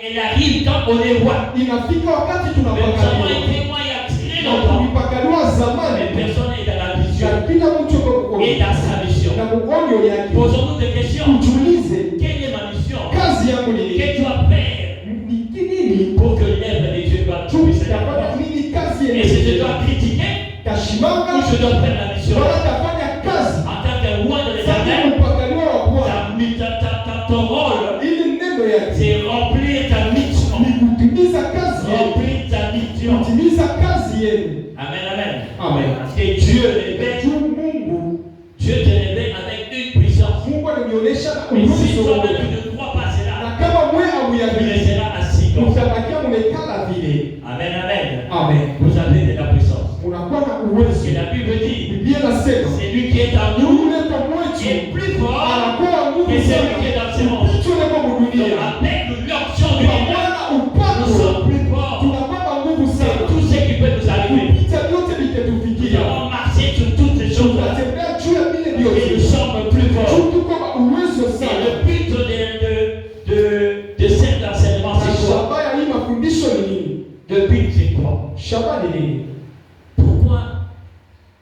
elle arrive quand on est roi. inafika wakati Mais nous avons tunapakaliwa, été moi il y a très na longtemps. tulipakaliwa Mais zamani, personne n'est dans la vision na kila mtu yuko et dans sa mission. na muonyo yake. Posons-nous des questions. Ujiulize, Quelle est ma mission? kazi yangu ni nini? Qu'est-ce que tu vas faire Ni nini? pour que l'œuvre de Dieu va tout puisse Tafanya aller? nini kazi Et si je yenyewe? dois critiquer Tashimanga ou je dois faire la mission wala tafanya kazi en tant que roi de sasa l'éternel, mpakaliwa wa Bwana. ton rôle, Ili neno yake c'est remplir ta mission. ni kutimiza kazi yenu, Remplir ta mission. kutimiza kazi yenu. Amen, amen. Amen. Parce que Dieu révèle, Juu Mungu Dieu te révèle avec une puissance. Mungu ananionyesha na Et si uwezo toi-même wake. tu ne crois pas cela, Na kama mwe tu amuyamini, resteras assis comme ça. mtabakia mmekala vile. Amen, amen. Amen. Vous avez de la puissance. Unakuwa na uwezo. Et la Bible dit, Biblia inasema c'est lui qui est en nous, yule kwa qui est mwetu plus fort anakuwa nguvu que celui sana qui est dans ce monde. kupitia yule kwa Donc, dunia. avec l'onction du Kwa Dieu, Bwana nous upako sommes plus forts tunakuwa na nguvu que sana tout ce qui peut nous arriver. kupita vyote Nous viketufikia. avons marché sur toutes ces choses-là. Tunatembea juu ya vile Et nous vyote. sommes plus forts. Juu tuko na uwezo Et sana. le but de cet enseignement, Na c'est quoi? shaba ya hii mafundisho ni nini? Le but, c'est quoi? Shaba ni nini? Pourquoi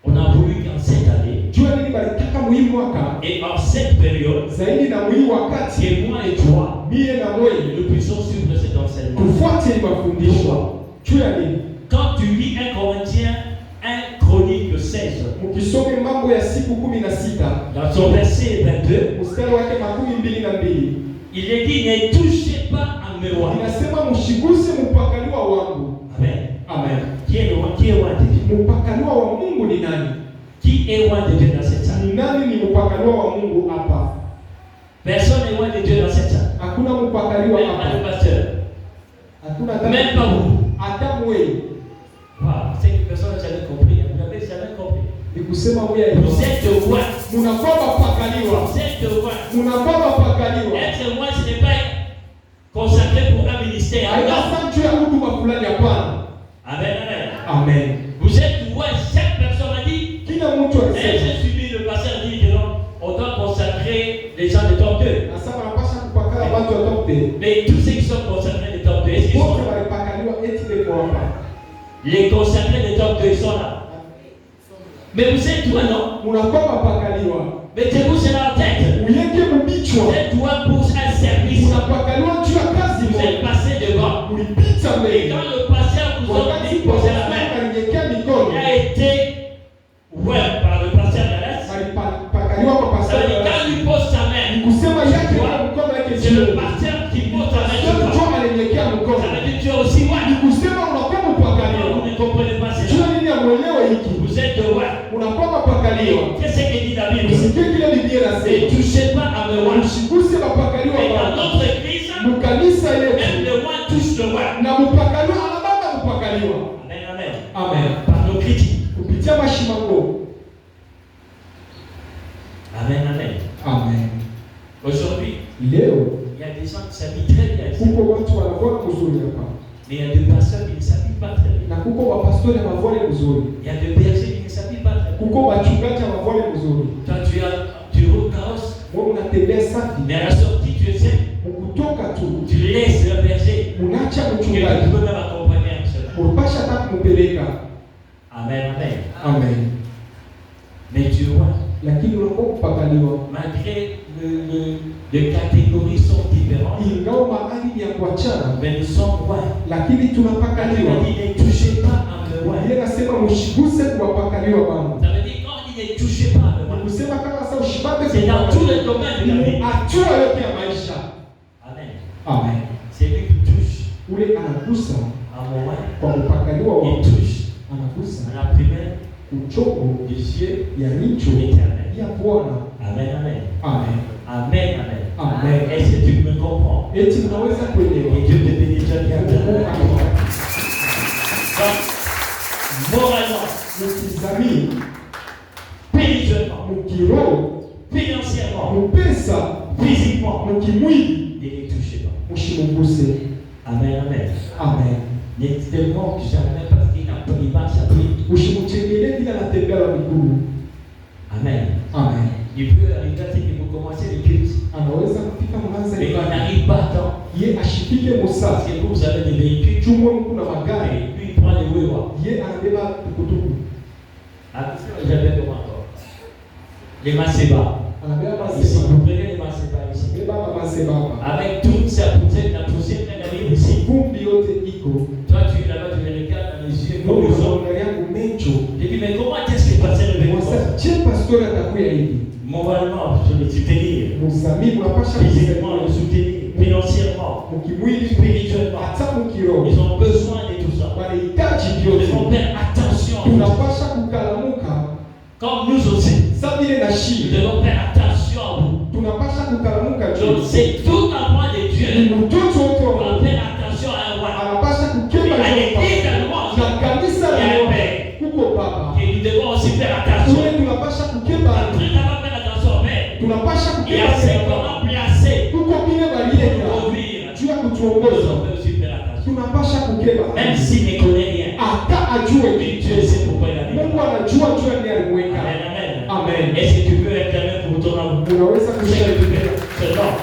on a voulu qu'en cette année Jua nini balitaka muhimu mwaka et en cette période, zaidi na muhimu wakati que moi et toi, mie na mwenye nous puissions suivre cet enseignement? tufuate hii mafundisho. Juu ya nini? Quand tu lis 1 Corinthiens 1 Chronique 16, Mkisome Mambo ya siku 16 dans son verset 22, mstari wake 22 il est dit, ne touchez pas à mes rois. inasema mshiguse mpakaliwa wangu. Amen. Amen. Qui est roi de Dieu? Mpakaliwa wa Mungu ni nani? Qui est roi de Dieu dans cette salle? Ni nani ni mpakaliwa wa Mungu hapa? Personne n'est roi de Dieu dans cette salle. Hakuna mpakaliwa Même pas hapa. le pasteur. Hakuna Même pas vous. hata mwe. Wow, c'est que personne n'a jamais compris. Vous n'avez jamais compris. Ni kusema wewe Vous êtes roi. mnakuwa mapakaliwa. Vous êtes roi. Mnakuwa mapakaliwa. Être roi, ce n'est pas consacré pour un ministère. Non. Haina juu ya huduma fulani hapana. Amen, amen. Amen. Vous êtes roi. Chaque personne a dit. Kila mtu Mais alisema j'ai suivi le pasteur dit que non, on doit consacrer les gens de top 2. sasa wanapaswa kupakala watu wa top 10. Mais tous ceux qui sont consacrés de top 2, est-ce qu'ils sont Wote là? walipakaliwa eti kwa hapa. Les consacrés de top 2, ils sont là. Mais vous êtes roi, non? Mnakuwa mapakaliwa. Mettez-vous cela en tête. Uyeke Vous mbichwa. êtes roi pour un service. Unapakaliwa juu ya kazi Vous êtes moja. passé devant. Ulipita Et mbele. quand le pasteur vous a Wakati dit poser la main, alinyekea il mikono. a été ouvert par le pasteur Dallas. Walipakaliwa kwa Ça veut pastor. dire quand il pose sa main, Kusema yake kwa mkono yake c'est le sio. pasteur qui pose sa main Sio sur toi. mtu alinyekea Ça mkono. veut dire que tu es aussi roi. Ni kusema unakuwa Non, mpakaliwa. vous ne comprenez pas Jua cela. nini amuelewe hiki? Vous êtes roi. Unakuwa mapakaliwa. Qu'est-ce que dit la Bible? Usikie kile Biblia Ne inasema. touchez pas à mes rois. Mshiguse mapakaliwa Et dans wao. notre église, Mkanisa même yetu le roi touche le roi. na mpakaliwa anababa mpakaliwa. Amen, amen. Amen. Par nos critiques. Kupitia mashimako. Amen, amen. Amen. Aujourd'hui, Leo il y a des gens qui s'habillent très bien ici. kuko watu wanakuwa mzuri hapa. Mais il y a des pasteurs qui ne s'habillent pas très bien. Na kuko wapastori wanavole mzuri. Il y a des bergers qui ne s'habillent pas très bien. Kuko wachungaji wanavole mzuri. Toi, tu roules carrosse, Wewe unatembea safi. mais à la sortie, tu sais, Ukutoka tu. tu laisses le berger. Unaacha Que tu mchungaji. peux même accompagner avec cela. Unapasha hata kumpeleka. Amen, amen. Amen. Mais tu vois, Lakini unakuwa kupakaliwa. malgré les catégories sont différentes, Ingawa mahali ya kuachana, mais nous sommes rois. lakini Il tunapakaliwa. dit ne touchez pas à mes rois. Biblia inasema mshiguse kuwapakaliwa wangu. Ça veut dire quand il dit ne touchez pas à mes rois, Kusema kama sasa ushibate c'est dans tous les domaines de la vie. hatua yote ya maisha. Amen. Amen. C'est lui qui touche Ule anagusa à mon roi. kwa kupakaliwa Il wangu. touche Anagusa à la primaire uchoko des cieux ya nicho éternels. kumkaribia Bwana. Amen, amen. Amen. Amen, amen. Amen. Est-ce que tu me comprends? Eti unaweza kuelewa. Et Dieu te bénisse bien. Moralement, mkizamini, spirituellement, mkiroho, financièrement, mpesa, physiquement, mkimwili, ne les touchez pas. mshimuguse. Amen, amen. Amen. Ne te moque jamais parce qu'il n'a pas l'image à prier. Usimchekelee bila anatembea na miguu. Amen. Amen. Il peut arriver à ce que vous commencez le culte. Anaweza kufika mwanzo Mais on n'arrive pas à temps. ye ashifike Parce Musa. que vous avez des véhicules. Chumwe kuna magari. Et lui, il prend les wewa. Ye anabeba tukutuku. Attention, j'avais comment encore. Les Maseba. Anabeba Ici, maseba. vous prenez les Maseba ici. Beba maseba hapa. Avec toute sa poussière, la poussière qui arrive ici. Vumbi yote iko. Toi, tu es là-bas, tu les regardes dans les yeux. Mungu Nous sommes. anaona yangu mecho. Je dis, mais comment est-ce que passer le véhicule? Musa, je pastor atakuya hivi. Moralement, je le soutenir. Musami unapasha Physiquement, le soutenir. Financièrement. mkimwili, Spirituellement. hata mkiroho. Ils ont besoin de tout ça. Wanahitaji Nous vyote. devons faire attention. Tunapasha kukalamuka Comme nous aussi. sa vile na Nous shida. devons faire attention à vous. Tunapasha kukalamuka Donc, juu. c'est tout enfant de Dieu. Ni mtoto wote wa On Mungu. doit faire attention à un roi. Anapasha kukema À l'église juu. à louange. Na kanisa Il y a la un Mungu. père. Kuko baba. Et nous devons aussi faire attention. Ule tunapasha kukema. Après avoir fait attention au père, Tunapasha il y a ce kukema. qu'on a placé Kuko kile pour balieka. conduire. Juu ya Nous kutuongoza. devons aussi faire attention. Tunapasha kukema. Même s'il ne connaît rien. Hata ajue Mais Dieu sait pourquoi il a mis. Mungu anajua juu ya nini alimweka. Amen, amen. Amen. Est-ce que tu peux réclamer pour ton amour? Unaweza kushangilia. Seulement.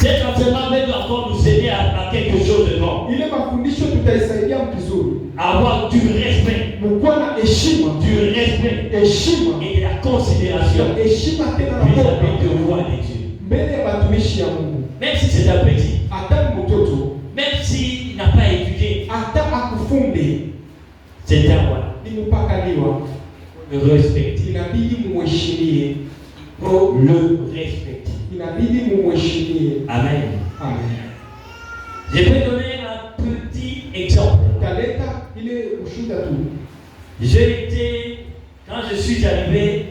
Cet enseignement va encore nous aider à quelque chose de bon. Ile mafundisho tutaisaidia mkizuri. Avoir du respect. Mkuwa na heshima. Du respect. Heshima. Et de la considération. Heshima tena na Vis-à-vis de Mungu. roi de Dieu. Mbele ya watumishi ya Mungu. Même si c'est un petit. Hata mtoto. Même s'il n'a pas étudié. Hata akufunde. C'est un roi. Ni mpakaliwa. Le respecter. Inabidi mumheshimie. Il faut le respecter. Inabidi mumheshimie. Amen. Amen. Je peux donner un petit exemple. Taleta ile ushuda tu. J'ai été, quand je suis arrivé,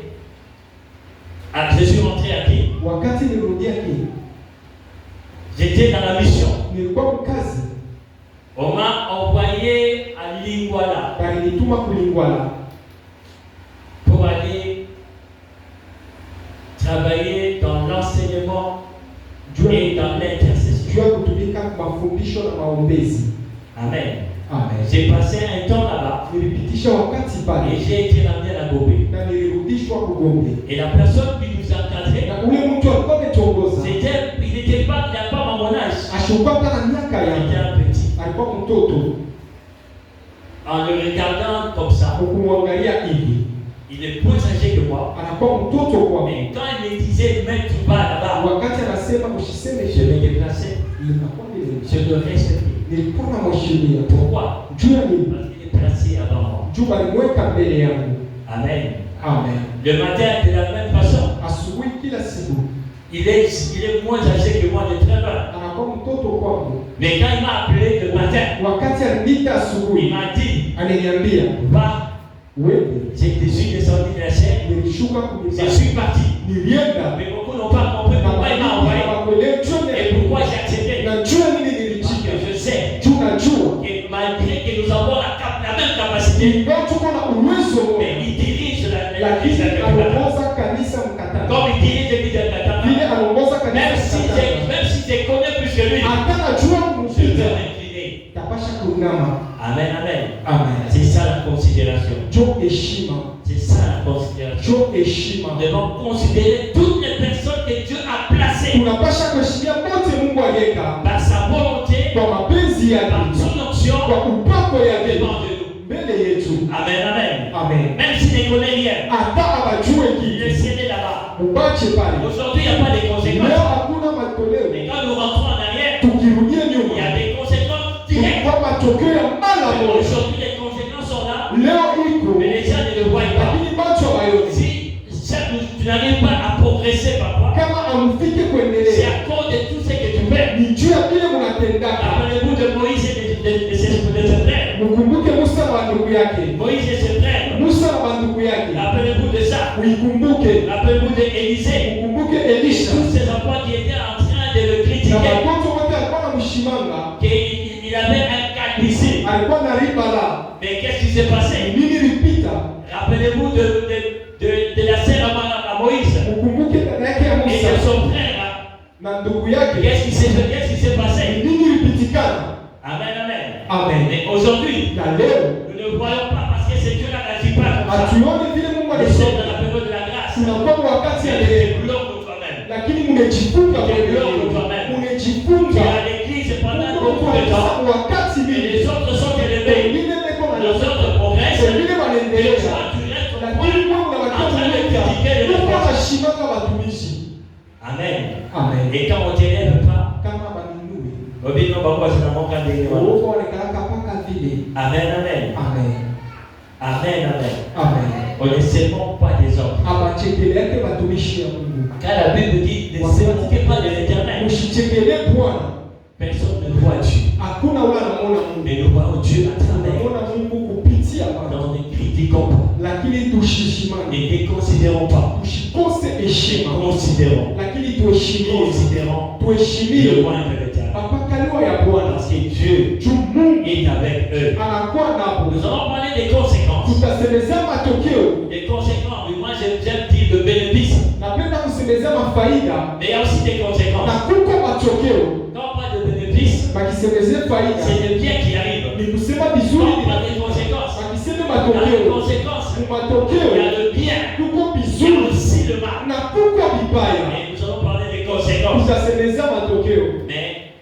je suis rentré à Kenya. Wakati nirudia Kenya. J'étais dans la mission. Nilikuwa mkazi. On m'a envoyé à Lingwala Balinituma kulingwala. pour aller travailler dans l'enseignement et dans l'intercession. Juu ya kutumika mafundisho na maombezi. Amen. Amen. J'ai passé un temps là-bas Nilipitisha wakati et pale j'ai été ramené à la Gobé. na nilirudishwa Kugombe. Et la personne qui nous encadrait, Na ule mtu alikuwa ametongoza. il n'était pas, il n'a pas à mon âge. Ashukuwa na miaka Il était yake. un petit. Alikuwa mtoto. En le regardant comme ça, Kumwangalia hivi. il est plus âgé que moi. Anakuwa mtoto kwa Mais quand il me disait, mets tout bas là-bas, wakati anasema usiseme je sherehe. vais déplacer. Ninakuwa Je le respecte. nilikuwa na mheshimia. Pourquoi? Juu ya nini? Parce qu'il est placé avant moi. Juu alimweka mbele yangu. Amen. Amen. Le matin, de la même façon, Asubuhi kila siku il est moins âgé que moi de très loin. anakuwa mtoto kwangu. Mais quand il m'a appelé le matin, Wakati aliniita il asubuhi m'a dit, aliniambia, va, wewe je suis descendu de la chaîne, nilishuka je kunibaki. suis parti. Nilienda Mais beaucoup n'ont pas compris pourquoi il m'a envoyé et pourquoi j'ai accepté. najua nini Parce nilichika. que je sais Juu najua que malgré que nous avons la même capacité, ingawa tuko na uwezo mais moja, il dirige l'église lakini de Katana. anaongoza kanisa Mkatanga. Comme il dirige l'église de Katana, Vile anaongoza même kanisa Mkatanga. même si je connais plus que lui, Hata najua je kumpita. vais m'incliner. Tapasha kunama. Amen, amen. Amen. C'est ça la considération. Jo heshima. C'est ça la considération. Jo heshima. Nous devons considérer toutes les personnes que Dieu a placées Tunapasha kuheshimia wote Mungu aliweka par sa volonté, kwa mapenzi par yake, son onction, kwa upako yake devant de nous. mbele yetu. Amen, amen. Amen. Même s'il ne connaît rien, Hata abajue il kitu, est scellé là-bas. mubache pale. Aujourd'hui, il n'y a pas de Leo conséquences. hakuna matoleo. Mais quand nous rentrons en arrière, Tukirudia il y nyuma, a des conséquences directes. kwa matokeo ya mara Mais moja. aujourd'hui, les conséquences sont là, Leo iko, mais les gens ne le voient pas. lakini macho hayoni. Si tu n'arrives pas à progresser parfois, Kama amfike c'est kuendelea, à cause de tout ce que tu fais. ni juu ya kile mnatendaka. Rappelez-vous de Moïse et de ses frères. Mkumbuke Musa na ndugu yake. Moïse et ses frères, Musa na yake. Qu'est-ce qui s'est passé? Nini ilipitikana? Amen, amen. Amen. Mais aujourd'hui, Na leo nous ne voyons pas parce que c'est Dieu là n'agit pas comme ça. hatuoni vile Mungu Nous sommes anasema. dans la période de la grâce. Tunakuwa wakati ya Tu neema. bloques toi-même. Lakini mmejifunga Tu kwenye bloques hilo. toi-même. Tu Mmejifunga. es à l'église pendant beaucoup de temps. Wakati Et mingi. les autres sont élevés. Wengine weko na Les autres progressent. wengine Et wanaendelea. toi, tu restes au Lakini point. Mungu anawakia Mungu anashimama watumishi. Amen. Amen. Et quand on t'élève pas, Kama baninui. obino bakwa zinamoka ndege wao. Woko wanakalaka paka vile. Amen, amen. Amen. Amen, amen. Amen. On ne sépare pas des hommes. Abachekeleke watumishi ya Mungu. Car la Bible dit ne sépare pas de l'Éternel. Mshichekele Bwana. Personne ne voit Dieu. Hakuna wala anamuona Mungu. Mais nous voyons Dieu à travers. Tunamuona Mungu kupitia Bwana. Nous ne critiquons pas. Lakini tushishimane. Ne déconsidérons pas. Tushikose heshima. Considérons. Lakini tuheshimie. Considérons Tuheshimie. le point de l'Éternel. Mapakaliwa ya Bwana. Parce que Dieu Mungu est avec eux. anakuwa napo. Nous allons parler des conséquences. Tutasemezea matokeo. Des conséquences. Mais moi j'aime dire de bénéfices. Napenda kusemezea mafaida. Mais il y a aussi des conséquences. Na kuko matokeo. Quand on parle de bénéfices, Bakisemezea faida. c'est le bien qui arrive. Ni kusema Quand vizuri. on parle des conséquences, Bakiseme il y a les matokeo. conséquences. Matokeo. Il y a le bien. Kuko Il y a vizuri. aussi le mal. Na kuko vibaya. Et nous allons parler des conséquences. Tutasemezea matokeo. Mais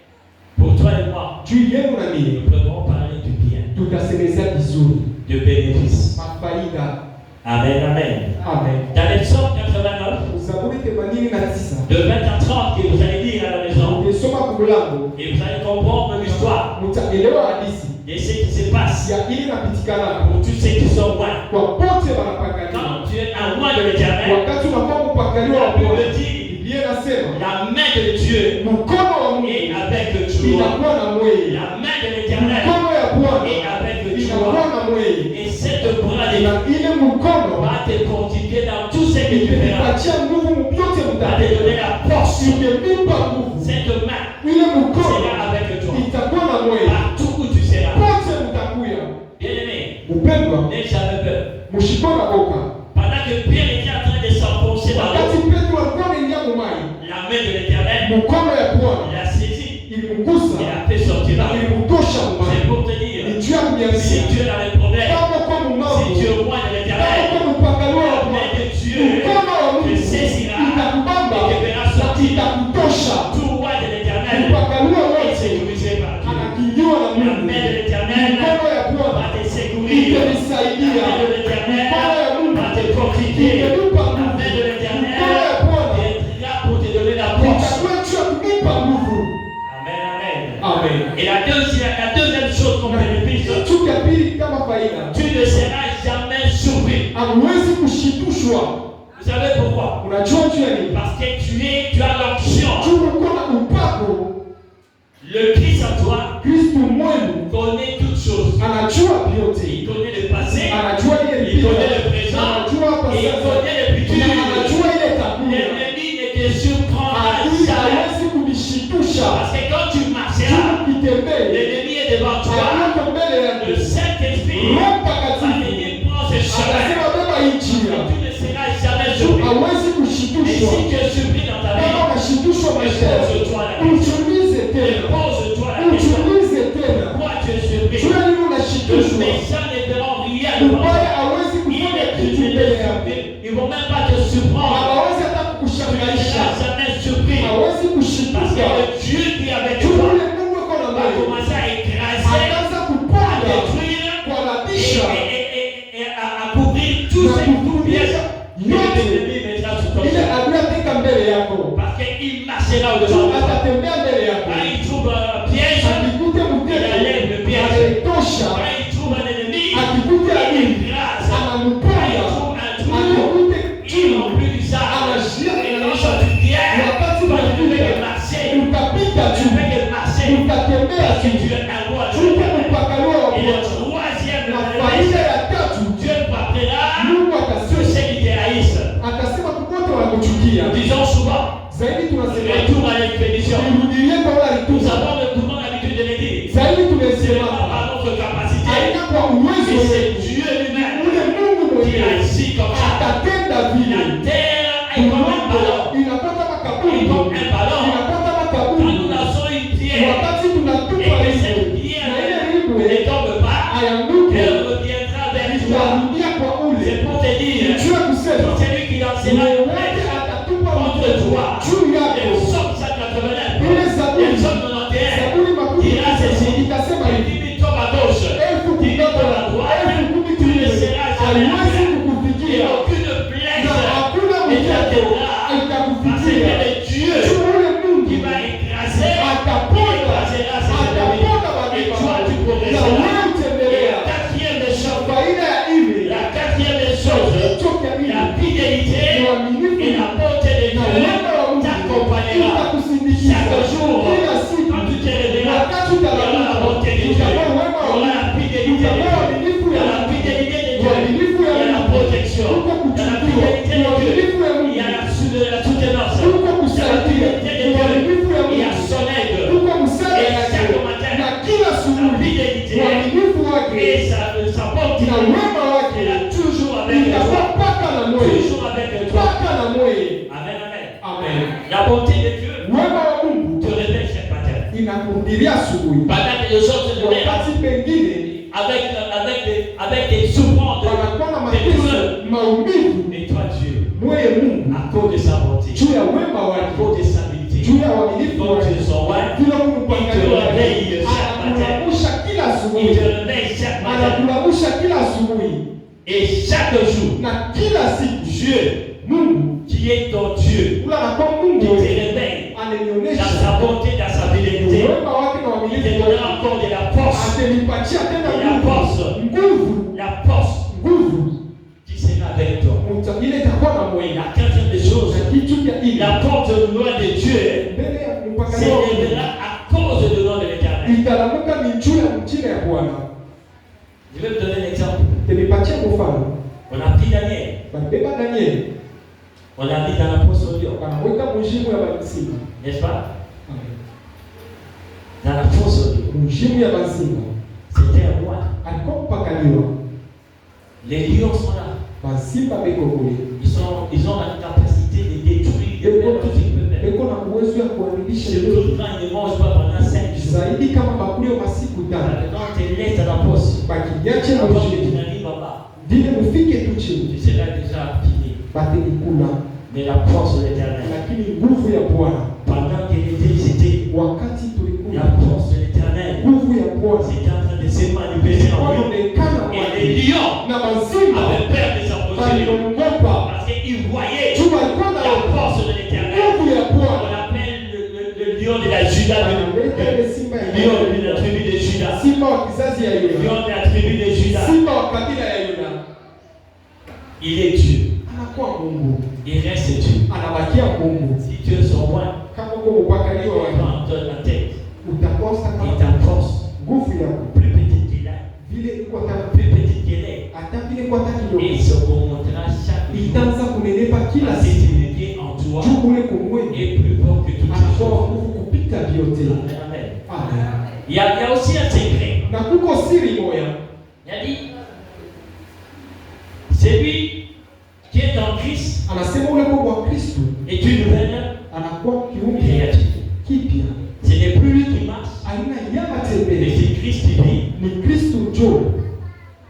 pour toi et moi, Juu yenu na mimi. nous pouvons parler du bien, Tutasemezea vizuri. de bénéfices. Mafaida. Amen, amen. Amen. Dans les psaumes 89, Zaburi 89. de 20 à 30, que vous allez lire à la maison, Ukisoma kulango et vous allez comprendre l'histoire mtaelewa hadithi de ce qui se passe ya ili napitikana pour tous ceux qui sont loin. kwa pote wanapakaliwa. Quand tu es un loin de l'Éternel, Wakati unakuwa kupakaliwa la wa Bwana, Bible dit Biblia inasema la main de Dieu mkono wa Mungu est avec le joueur. inakuwa na mweye. La main de l'Éternel Mkono ya Bwana est avec le inakuwa joueur. na mweye. Et cette bras de Na ile mkono va te constituer dans tout ce que tu feras. itakupatia nguvu mpyote Va te mtatenda. donner la force. Imenipa nguvu. Cette main Ile mkono sera avec toi. itakuwa na mweye. Partout où tu seras. Pote mtakuya. Bien-aimé, Upendwa, n'aie jamais peur. mshikona boka. Pendant que Pierre était en train de s'enfoncer dans Wakati l'eau, Petro alikuwa anaingia mumai, la main de l'Éternel mkono ya Bwana l'a saisi ilimgusa et a fait sortir na la main. ilimtosha C'est mumai. pour te dire, Ni juu ya kuniambia si tu es dans les problèmes, kama kwa mumavu, si tu es au loin de kama l'Éternel, kwa mpakaliwa wa la main Bwana, de Dieu mkono wa te Mungu saisira itakubamba et te verra sortir. itakutosha. Tout loin de l'Éternel Mpakaliwa est wote sécurisé par Dieu. anakingiwa na La Mungu. main de l'Éternel Mkono ya va Bwana te secourir. La itanisaidia. main de l'Éternel Mkono ya Mungu va te fortifier. itanipa La main nguvu. de l'Éternel Mkono ya Bwana est là pour te donner la force. itakuwa juu ya kunipa nguvu. Amen, amen. Amen. Et la deuxième chose qu'on bénéficie, Kitu ya pili kama faida, tu ne seras jamais surpris. hamwezi kushitushwa. Vous savez pourquoi? Unajua juu ya nini? Parce que tu as l'onction. Juu uko na upako. Le Christ en toi Kristo mwenu connaît toutes choses. anajua vyote. Il connaît le passé, Anajua ile il ilipita. connaît le présent, Anajua hapa et il sasa. connaît le futur. Na anajua ile itakuja. L'ennemi ne te surprendra Adui jamais. hawezi kunishitusha. Parce que quand tu marcheras, Juu ukitembea, l'ennemi est devant toi. aliyoko mbele yako. Le Saint-Esprit Roho va Mtakatifu venir prendre ce chemin. anasema beba hii njia. Tu ne seras jamais surpris. Hawezi Et kushitushwa. si tu es surpris dans ta Kama vie, unashitushwa maisha yako, pose-toi la question. ujiulize tena. Pose-toi la question. Ujiulize tena. Pourquoi tu es surpris? Jua nini Le unashitushwa? méchant ne verront rien devant toi. Ubaya hawezi kufanya kitu mbele yako. Ils ne vont même pas te surprendre. Hawezi hata Tu ne kukushangaisha. seras jamais surpris. Hawezi Parce kushituka. que le Dieu qui est avec Juu toi yule Mungu yuko na va wewe. commencer à écraser, Ataanza à kuponda, détruire kuhalabisha et à couvrir tout ce qui vous piège. L'ennemi mettra sous ton ile chemin. adui ateka mbele yako. Parce qu'il marchera au-devant Juu de toi. atatembea mbele yako. Quand il trouve un piège, Akikute mtego, anaitosha. quand il trouve un ennemi, Akikute il adui, écrase. Quand il anamuponda. trouve un trou, Akikute il chini, remplit du sable. Et lorsque tu viens, wakati toi tu ne fais unapita, que marcher. utapita Tu tu, ne fais que marcher. utatembea Parce que tu. tu es un roi de Tuko l'Éternel. mpakaliwa wa Et le Bwana. troisième, Na faida ya tatu, Dieu frappera Mungu tous atasema, ceux qui te haïssent. atasema kukote wanakuchukia. Nous disons souvent, Zaidi tunasema, retour à l'expédition. turudilie kwa wale Nous alituza. avons l'habitude de le dire. Zaidi Ce n'est tumesema, pas par notre capacité, haina kwa uwezo mais c'est wetu. Dieu lui-même Ule Mungu qui mwenyewe agit comme ça. atatenda La vile. terre est comme un ballon. Inapata makaburi, Comme un ballon. inapata Quand makaburi. kuhubiria asubuhi. Pendant que les autres se lèvent Wakati pengine avec des souffrances, wanakuwa na des mateso, douleurs. maumivu. Et toi, Dieu, Mweye Mungu à cause de sa bonté, juu ya wema à wake, cause de sa vérité, juu ya uaminifu donc wake, tu son roi, vile Mungu kwa il te ngani wake réveille chaque matin, anakuamsha kila il asubuhi, te réveille chaque matin, anakuamsha kila asubuhi et chaque jour, na kila siku. Dieu, Mungu qui est ton Dieu, ule anakuwa qui Mungu te réveille dans ananionyesha sa bonté, dans sa fidélité, wema wake na il te uaminifu donnera wake, encore de la force, atanipatia tena de la force, nguvu la force nguvu qui sera avec toi. ile itakuwa na mwili. La quatrième des choses, Na kitu cha ile la porte loin de Dieu mbele ya mpaka s'élèvera à cause du nom de l'Éternel. italamuka ni juu ya mchina ya Bwana. Je vais vous donner un exemple. Tenipatia mfano. On a pris Daniel, Balibeba Daniel on l'a mis dans la fosse au lion, wanaweka mjimu ya bazima. n'est-ce pas? Dans la fosse au lion. Mjimu ya bazima. C'était un roi. Alikuwa mpakaliwa. Les lions sont là. Bazima beko kule. Ils ont la capacité de détruire tout ce qu'ils peuvent faire. Beko na uwezo ya kuadhimisha Surtout quand ils ne mangent pas pendant 5 jours. zaidi kama bakuli wa masiku tano. Maintenant, tu laisses dans la fosse. Bakiache na Avant que tu mjimu. n'arrives là-bas, Dile mufike tu chini. tu seras déjà fini. Batenikula. Mais la force de l'Éternel, Lakini nguvu ya Bwana pendant qu'elle était visitée, wakati la tulikuwa force de l'Éternel nguvu ya Bwana c'était en train de se manifester en lui. wanaonekana Et wale les lions na bazima avaient peur de s'approcher de lui. waliogopa Parce qu'ils voyaient juu walikuwa na la force de l'Éternel. nguvu ya On Bwana. appelle le lion de la Juda, Analeta ile simba ya le lion de la Yuda, tribu de Juda, simba wa kizazi ya le Yuda, lion de la tribu de Juda. simba wa kabila ya Yuda. Il est Dieu. Anakuwa Mungu, Il reste Dieu. anabakia Mungu. Si tu es son roi, Kama uko mpakaliwa on wake, donne la tête. utakosa Et kama ta force, nguvu yako plus petite qu'elle est, vile iko hata plus petite qu'elle est, hata vile kwa hata et kidogo, se remontera chaque jour. itaanza kunenepa kila Parce que siku. tu es en toi Juu ule kumwe est plus fort que toutes les anakuwa choses. nguvu kupita vyote. Amen, amen. Amen. Il y a aussi un secret. Na kuko siri moya, Il a dit, celui qui est en Christ anasema ule kwa Kristo est une nouvelle anakuwa kiumbe créature. kipya. Ce n'est plus lui qui marche, Aina ya mais matembele c'est Christ qui vit. ni Kristo jo,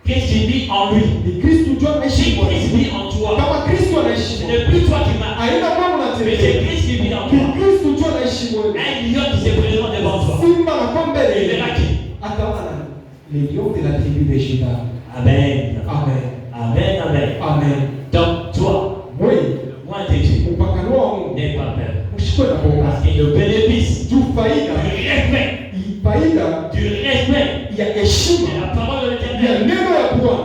Christ qui vit en lui. ni Kristo jo anaishi Si kwa Christ vit en toi, kama Kristo anaishi ce kwa n'est plus toi qui marches, aina mama mais c'est unatembea Christ qui vit en ni toi. Kristo jo anaishi kwa Un lion qui se présente devant toi. simba na kwa Il mbele verra qui? ataona nani? Les lions de la tribu de Juda. Amen. Amen. Amen, amen. Amen. Donc toi, Moi moi de Dieu, mpakano wa Mungu n'aie pas peur. ushikwe na boga. Parce que le bénéfice Juu faida du respect ya heshima de la parole de ya l'Éternel neno ya Bwana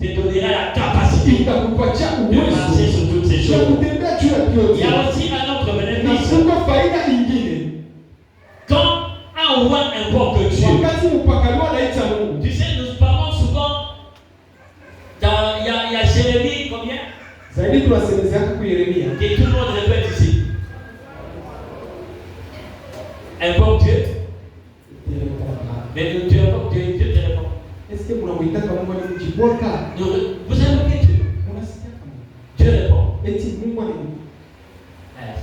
te donnera la capacité itakupatia de marcher uwezo sur toutes ces ya choses. kutembea juu ya Il y vyote. a aussi un autre Na bénéfice. kuko faida ingine Quand un roi invoque Dieu, wakati mpakano anaita Mungu. tu sais, nous parlons souvent, il y a Jérémie, combien? Zaidi tunasemezea kwa Yeremia. Que tout le monde répète ici. Invoque Dieu. Mais tu invoques Dieu, Dieu te répond. Est-ce que mnamuita kama Mungu ni mjiboka? Vous invoquez Dieu. Unasikia kama Dieu répond. eti Mungu ni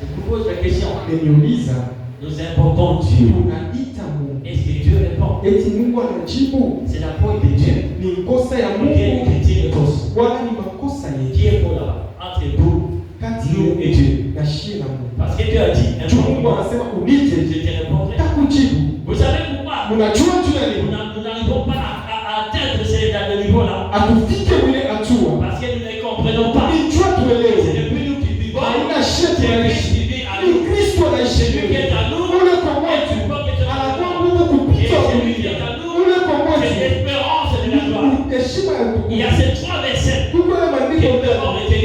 Je vous pose la question. ameniuliza Nous invoquons Dieu. unaita Mungu. Est-ce que Dieu répond? Eti Mungu anajibu. C'est la faute de Dieu. Ni kosa ya Ou bien Mungu critique de cause. wala ni makosa yetu Qui est pour là-bas? Entre vous, kati nous et Dieu. na shie na Mungu. Parce que Dieu a dit, Juu Mungu invoque-moi, anasema unite, je te répondrai. takujibu. Vous savez pourquoi? Unajua juu ya nini? Nous n'arrivons pas à atteindre ce niveau-là. Atufike mwile hatua. Parce que nous ne comprenons pas. Ni jua C'est tuelewe. depuis nous qui vivons. Haina shie C'est Christ tunaishi. qui vit à Ni nous. Kristo anaishi. Celui qui est à nous. Ule kwa Et mwetu tu vois que tu anakuwa as nguvu Et kupita celui qui dunia. est à nous. Ule kwa C'est mwetu l'espérance de la gloire. ni heshima ya Il y a utukufu. ces trois versets Tuko na maandiko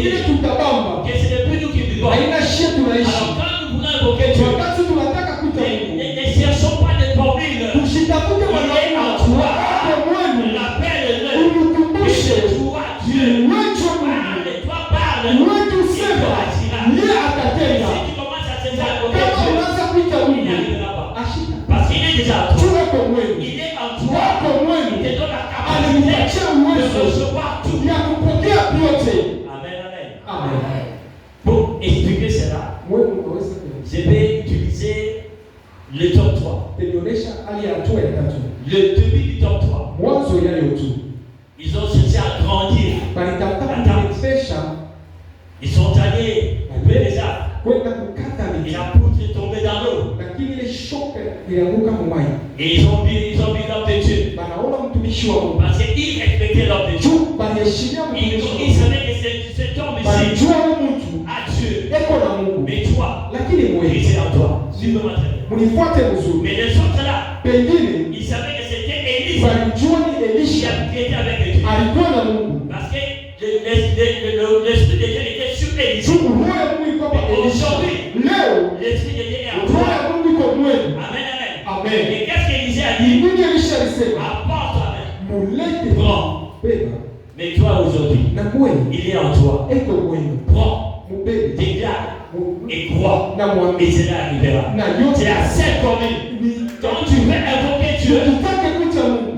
ili tutabamba. que c'est depuis nous qui vivons. Haina shie tunaishi. Alors quand nous voulons invoquer Dieu, Wakati tunataka kuita Mungu, ne cherchons pas des formules. tushitafute Il est en maneno toi. kwa mwenu. Rappelle-le. Unikumbushe Et toi, Dieu. ni wetu Mungu. Parle, toi parle. Wetu sema ni Et atatenda. si tu commences à te faire Kama invoquer Dieu, unaanza kuita il Mungu, n'arrivera pas. ashika. Parce qu'il est déjà en toi. Tuwe kwa mwenu. Il est en toi. Wako Il mwenu. te donne la capacité Alinipatia de uwezo recevoir tout. ya kupokea vyote. Amen, amen. Amen. Pour expliquer cela, Wewe unaweza je vais utiliser le top 3. kuonyesha Le début du top 3. Ils ont cherché à grandir. Ils sont allés couper les arbres. Et la poutre est tombée dans l'eau. Et ils ont vu l'homme de Dieu. Parce qu'ils respectaient l'homme de Dieu. Ils savaient que cet homme ici a Dieu. Mais toi, Christ est en toi. Suivez-moi très bien. Mais les autres là, ils savaient que c'était Élie qui était avec Dieu. Parce que l'Esprit de Dieu était sur Élie. Aujourd'hui, l'Esprit de Dieu est en toi. Amen. Et qu'est-ce qu'Élisée a dit? Apporte la main. Prends. Mais toi aujourd'hui, il est en toi. Prends. Déclare. Et crois. Et cela arrivera. C'est la seule commune. Quand tu veux invoquer Dieu,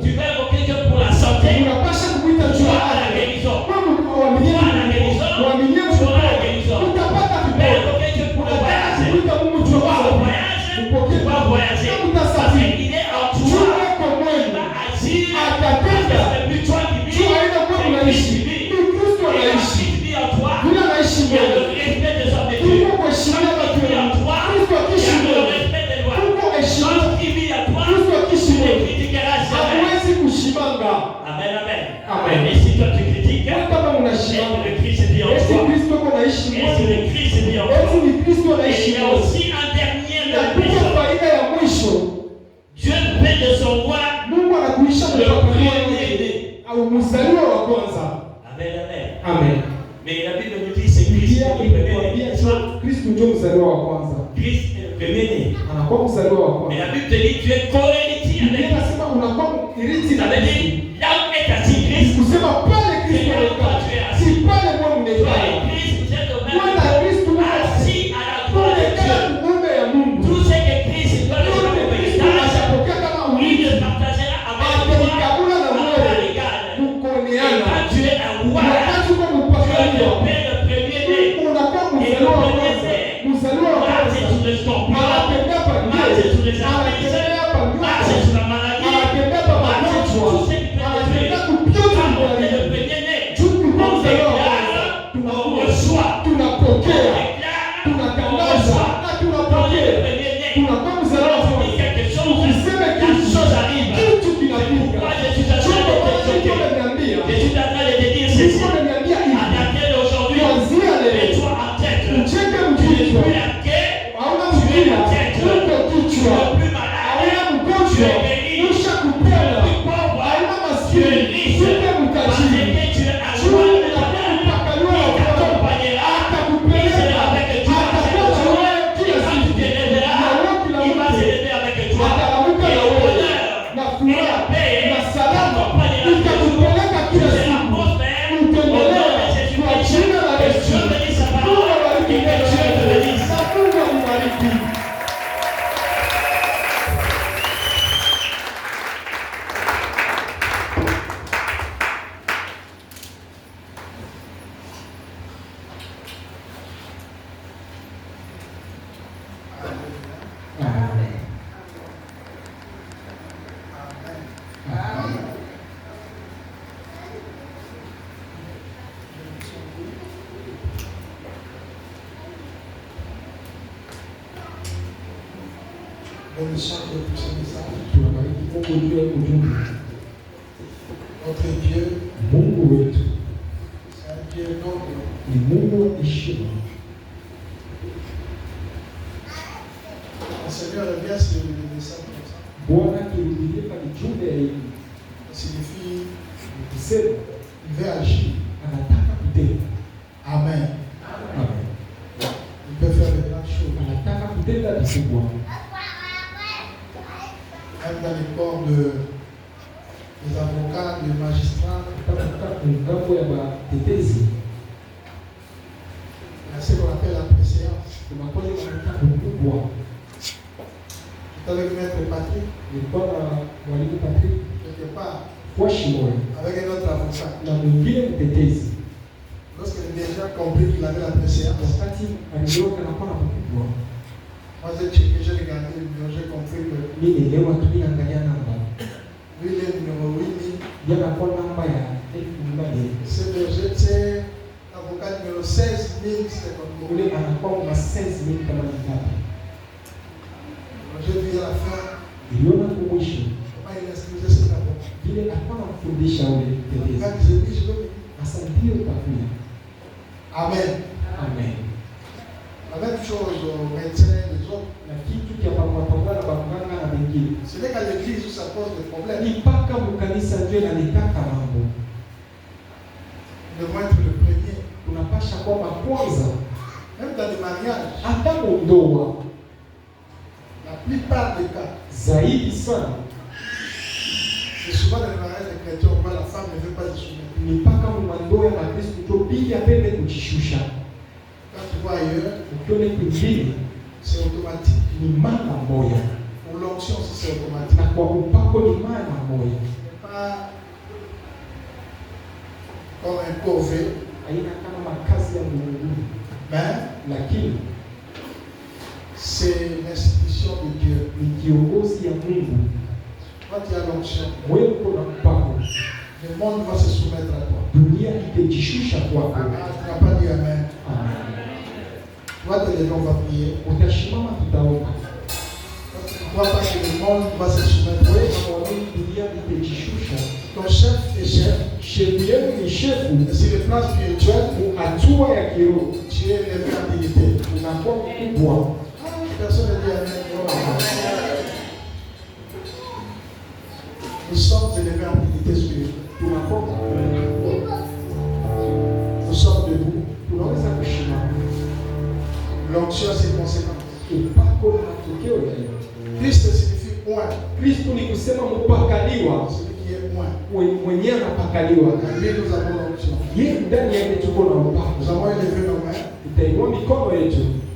tu veux invoquer Dieu pour la santé, tu auras la guérison. Tu auras la guérison. Tu auras la guérison. Tu veux invoquer Dieu pour le voyage. Tu vas au voyage. Tu vas voyager. Parce qu'il est en toi. Il va agir. Parce que c'est plus toi qui vis. C'est Christ qui vit. Et quand Christ vit en toi, il y a le respect des hommes de Dieu. Quand Christ vit en toi, il y a le respect des lois. Quand Christ vit en toi, tu ne critiqueras jamais. Amen. Et si toi tu critiques, est-ce que le Christ vit en toi? Est-ce que le Christ vit en toi? Et il y a aussi un dernier péché. Dieu paie de son roi le premier-né. Amen. Mais la Bible nous dit c'est Christ le premier-né. Christ est le premier-né. Mais la Bible te dit tu es co-héritier avec lui. Ça veut dire là où est assis Christ, c'est là où toi tu es assis. Toi et Christ, vous êtes au même niveau, assis à la droite de Dieu. Tout ce que Christ doit le faire au héritage, il le partagera avec toi à l'égal. Et quand tu es un roi, tu es le père le premier-né. Et le premier-né, marche sur le scorpion, marche sur les arbres, marche sur la maladie, marche sur tout ce qui peut te faire. Quand on est le premier-né, on déclare, on reçoit. On déclare, on reçoit. Quand on est le premier-né, quand tu dis quelque chose, la chose arrive. C'est pourquoi je suis en train de t'exhorter. Je suis en train de te dire ceci. À dater d'aujourd'hui, mets-toi en tête. Tu n'es plus la guerre, tu es la tête. Tu n'es plus malade, tu es guéri. Tu n'es plus pauvre, tu es riche. Parce que tu es un roi de l'éternel. Il t'accompagnera, il sera avec toi. Et quand tu te lèveras, il va se lever avec toi. Et le bonheur et la paix t'accompagnera toujours. Tu seras prospère au nom de Jésus-Christ. Que Dieu bénisse sa parole et que Dieu te bénisse. Notre Dieu, Mungu wetu c'est un Dieu noble. ni Mungu wa heshima. Le Seigneur revient sur le message comme ça. Bwana kirudilie kwa ujumbe hii Ça signifie kusema il veut agir. anataka kutenda. Amen. Amen. Il peut faire de grandes choses. Anataka kutenda vikubwa. Même dans les corps des avocats, des magistrats, Katika ngambo ya matetezi il y a ce qu'on appelle la préséance. tunakuwa na mkutano mkubwa. J'étais avec Maître Patrick, Nilikuwa na mwalimu Patrick quelque part, Washington avec un autre avocat. na mwingine mtetezi. Lorsqu'il a déjà compris qu'il avait la préséance, Wakati aliona anakuwa na mkubwa, Moi, j'ai regardé, j'ai compris que lui, il est numéro 8. C'est le j'étais avocat numéro 16 000, c'était comme vous. J'ai vu à la fin comment il excusait cet avocat. Quand j'ai dit, je veux venir. Amen. Amen. La même chose aux médecins, les autres. Ce n'est qu'à l'église où ça pose des problèmes. Nous devons être le premier. Même dans les mariages, la plupart des cas, c'est souvent dans les mariages des chrétiens, on voit la femme ne veut pas se soumettre. Quand tu vois ailleurs, c'est automatique. Pour l'onction, c'est automatique. Pas comme un corvée. Mais c'est l'institution de Dieu. Quand tu as l'onction, le monde va se soumettre à toi. Tu n'as pas dit Amen. Toi, tu on va prier. Quand tu ne crois pas que le monde va se soumettre à toi, ton chef est chef. Et sur le plan spirituel, tu es élevé en dignité. Personne ne dit Amen. Nous sommes élevés en dignité spirituelle. Nous sommes debout. L'onction, c'est conséquent. Christ signifie point. Celui qui est point. Lui, nous avons l'onction. Nous avons élevé nos mains.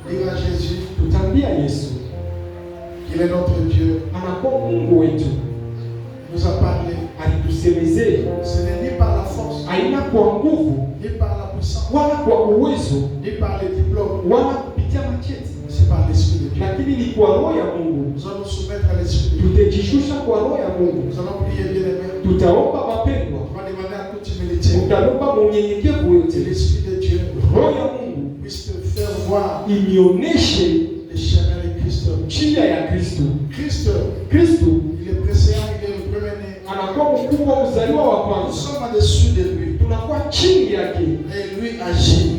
Dire à Jésus qu'il est notre Dieu. Il nous a parlé. Ce n'est ni par la force, ni par la puissance, ni par les diplômes. C'est par l'Esprit de Dieu. Nous allons nous soumettre à l'Esprit de Dieu. Nous allons prier bien aimé. On va demander à toute humilité que l'Esprit de Dieu puisse te faire voir les chemins de Christ. Christ, il est précédent, il est le premier-né. Nous sommes au-dessus de lui. Et lui agit.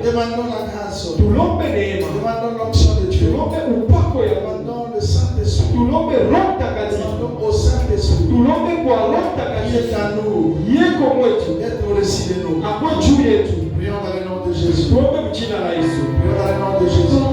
Demandons la grâce. Demandons l'onction de Dieu. Demandons le Saint-Esprit. Demandons au Saint-Esprit qui est à nous d'être au-dessus de nous. Prions dans le nom de Jésus. Prions dans le nom de Jésus.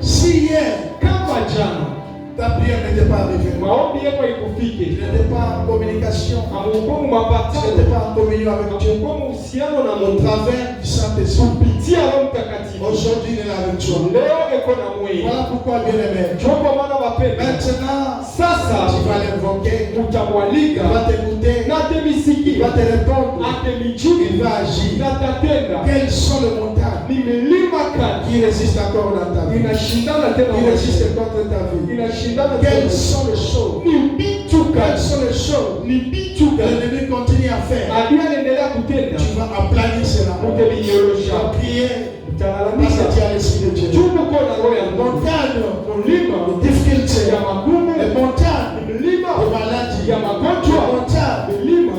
Si hier, Ta prière n'était pas arrivée. maombi yako Tu ikufike, n'étais pas en communication. amuko Tu mapatano, n'étais pas en communion avec Dieu. amuko muhusiano na Au Mungu travers du Saint-Esprit. kupitia Roho Mtakatifu. Aujourd'hui, il est là avec toi. Leo eko na mwili. Voilà pourquoi, bien-aimé. Ndio kwa maana wapendwa, Maintenant, sasa tu vas l'invoquer. Il utamwalika va t'écouter. na Il atemisikia, va te répondre. atemijibu Il va agir. na tatenda. Quelles sont les montagnes Ni milima kali qui résistent encore dans ta vie? inashindana tena, Qui résistent contre ta vie? inashindana Quelles tena, sont les choses? ni vitu Quelles kali, sont les choses ni vitu que kali l'ennemi continue à faire? adui anaendelea kutenda, Tu vas aplanir cela. Tu utevinyorosha, vas prier parce utalalamisha que tu as l'esprit de Dieu. juu uko na roho ya Les Mungu. montagnes Mulima de difficultés, ya magumu, les montagnes milima de maladies, ya les magonjwa, montagnes milima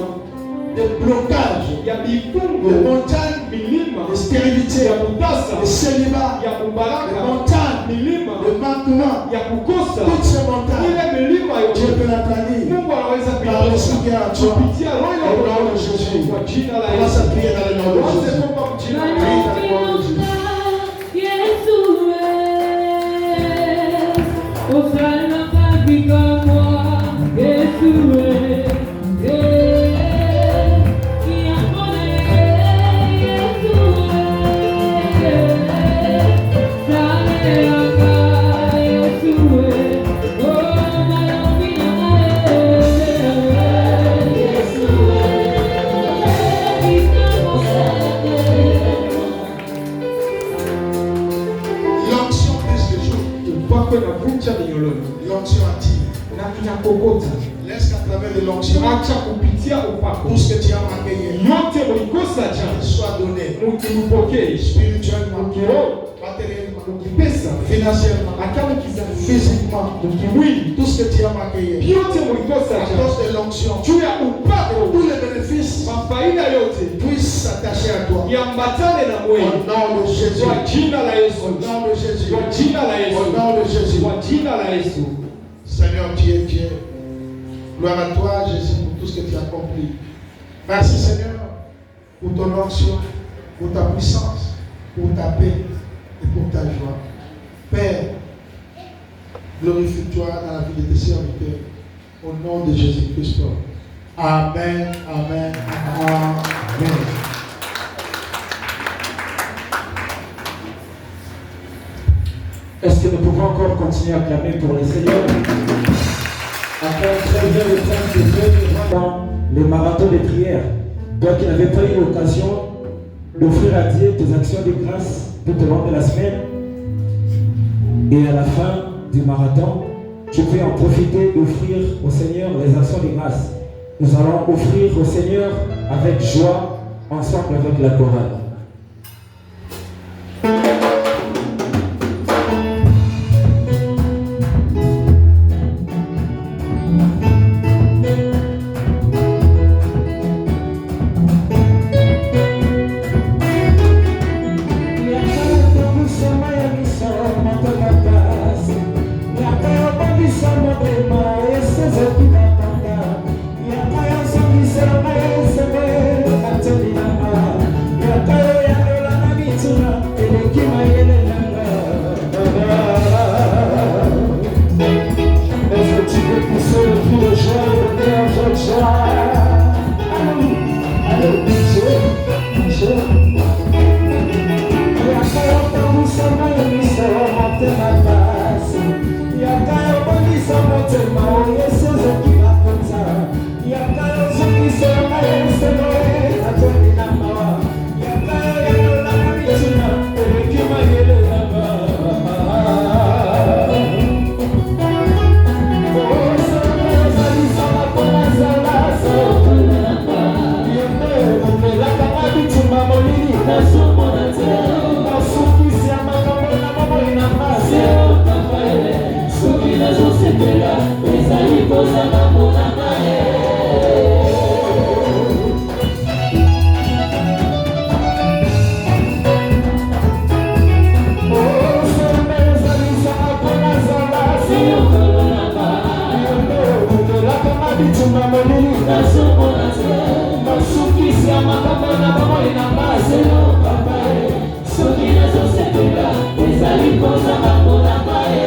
de blocage, ya les mifungo, montagnes milima de stérilité, ya kutasa, de célibat, ya les kubaraka, montagnes milima de manquement. ya kukosa. Toutes ces montagnes, Ile milima Dieu yote peut la planir Mungu anaweza par l'esprit qui est en toi. kupitia roho Au nom de ya Jésus. kwa jina la Commence à Yesu. prier dans le nom de Tuanze Jésus. kuomba mjina la Prie Yesu. dans le nom de Jésus. L'onction brise les jours. Upako inavunja minyololo L'onction attire. na inakokota. Laisse qu'à travers de l'onction, Acha kupitia upako tout ce que tu as manqué hier yote mulikosa jana soit donné mukipokee spirituellement, kiroho, matériellement, mukipesa, financièrement, hata mkizazi, physiquement. mukimwili, Tout ce que tu as manqué hier. yote mulikosa À jana cause de l'onction, juu ya upako, tous les bénéfices mafaida yote puissent s'attacher à toi. yambatane na Au mwili nom de Jésus. kwa jina la Au Yesu, nom de Jésus. kwa jina la Au Yesu, nom de Jésus. kwa jina la Yesu. Seigneur Dieu, Dieu. Gloire à toi, Jésus, pour tout ce que tu as accompli. Merci, Seigneur, pour ton onction, pour ta puissance, pour ta paix et pour ta joie. Père, glorifie-toi dans la vie de tes serviteurs. Au nom de Jésus-Christ. Amen, amen, amen. Est-ce que nous pouvons encore continuer à clamer pour le Seigneur? Afin très bien le temps de Dieu dans les marathons de prière. Toi qui n'avais pas eu l'occasion d'offrir à Dieu tes actions de grâce tout au long de la semaine, et à la fin du marathon, tu peux en profiter d'offrir au Seigneur les actions de grâce. Nous allons offrir au Seigneur avec joie, ensemble avec la chorale. Soki nazo sepela ezali kozanga mpona maye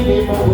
infiniment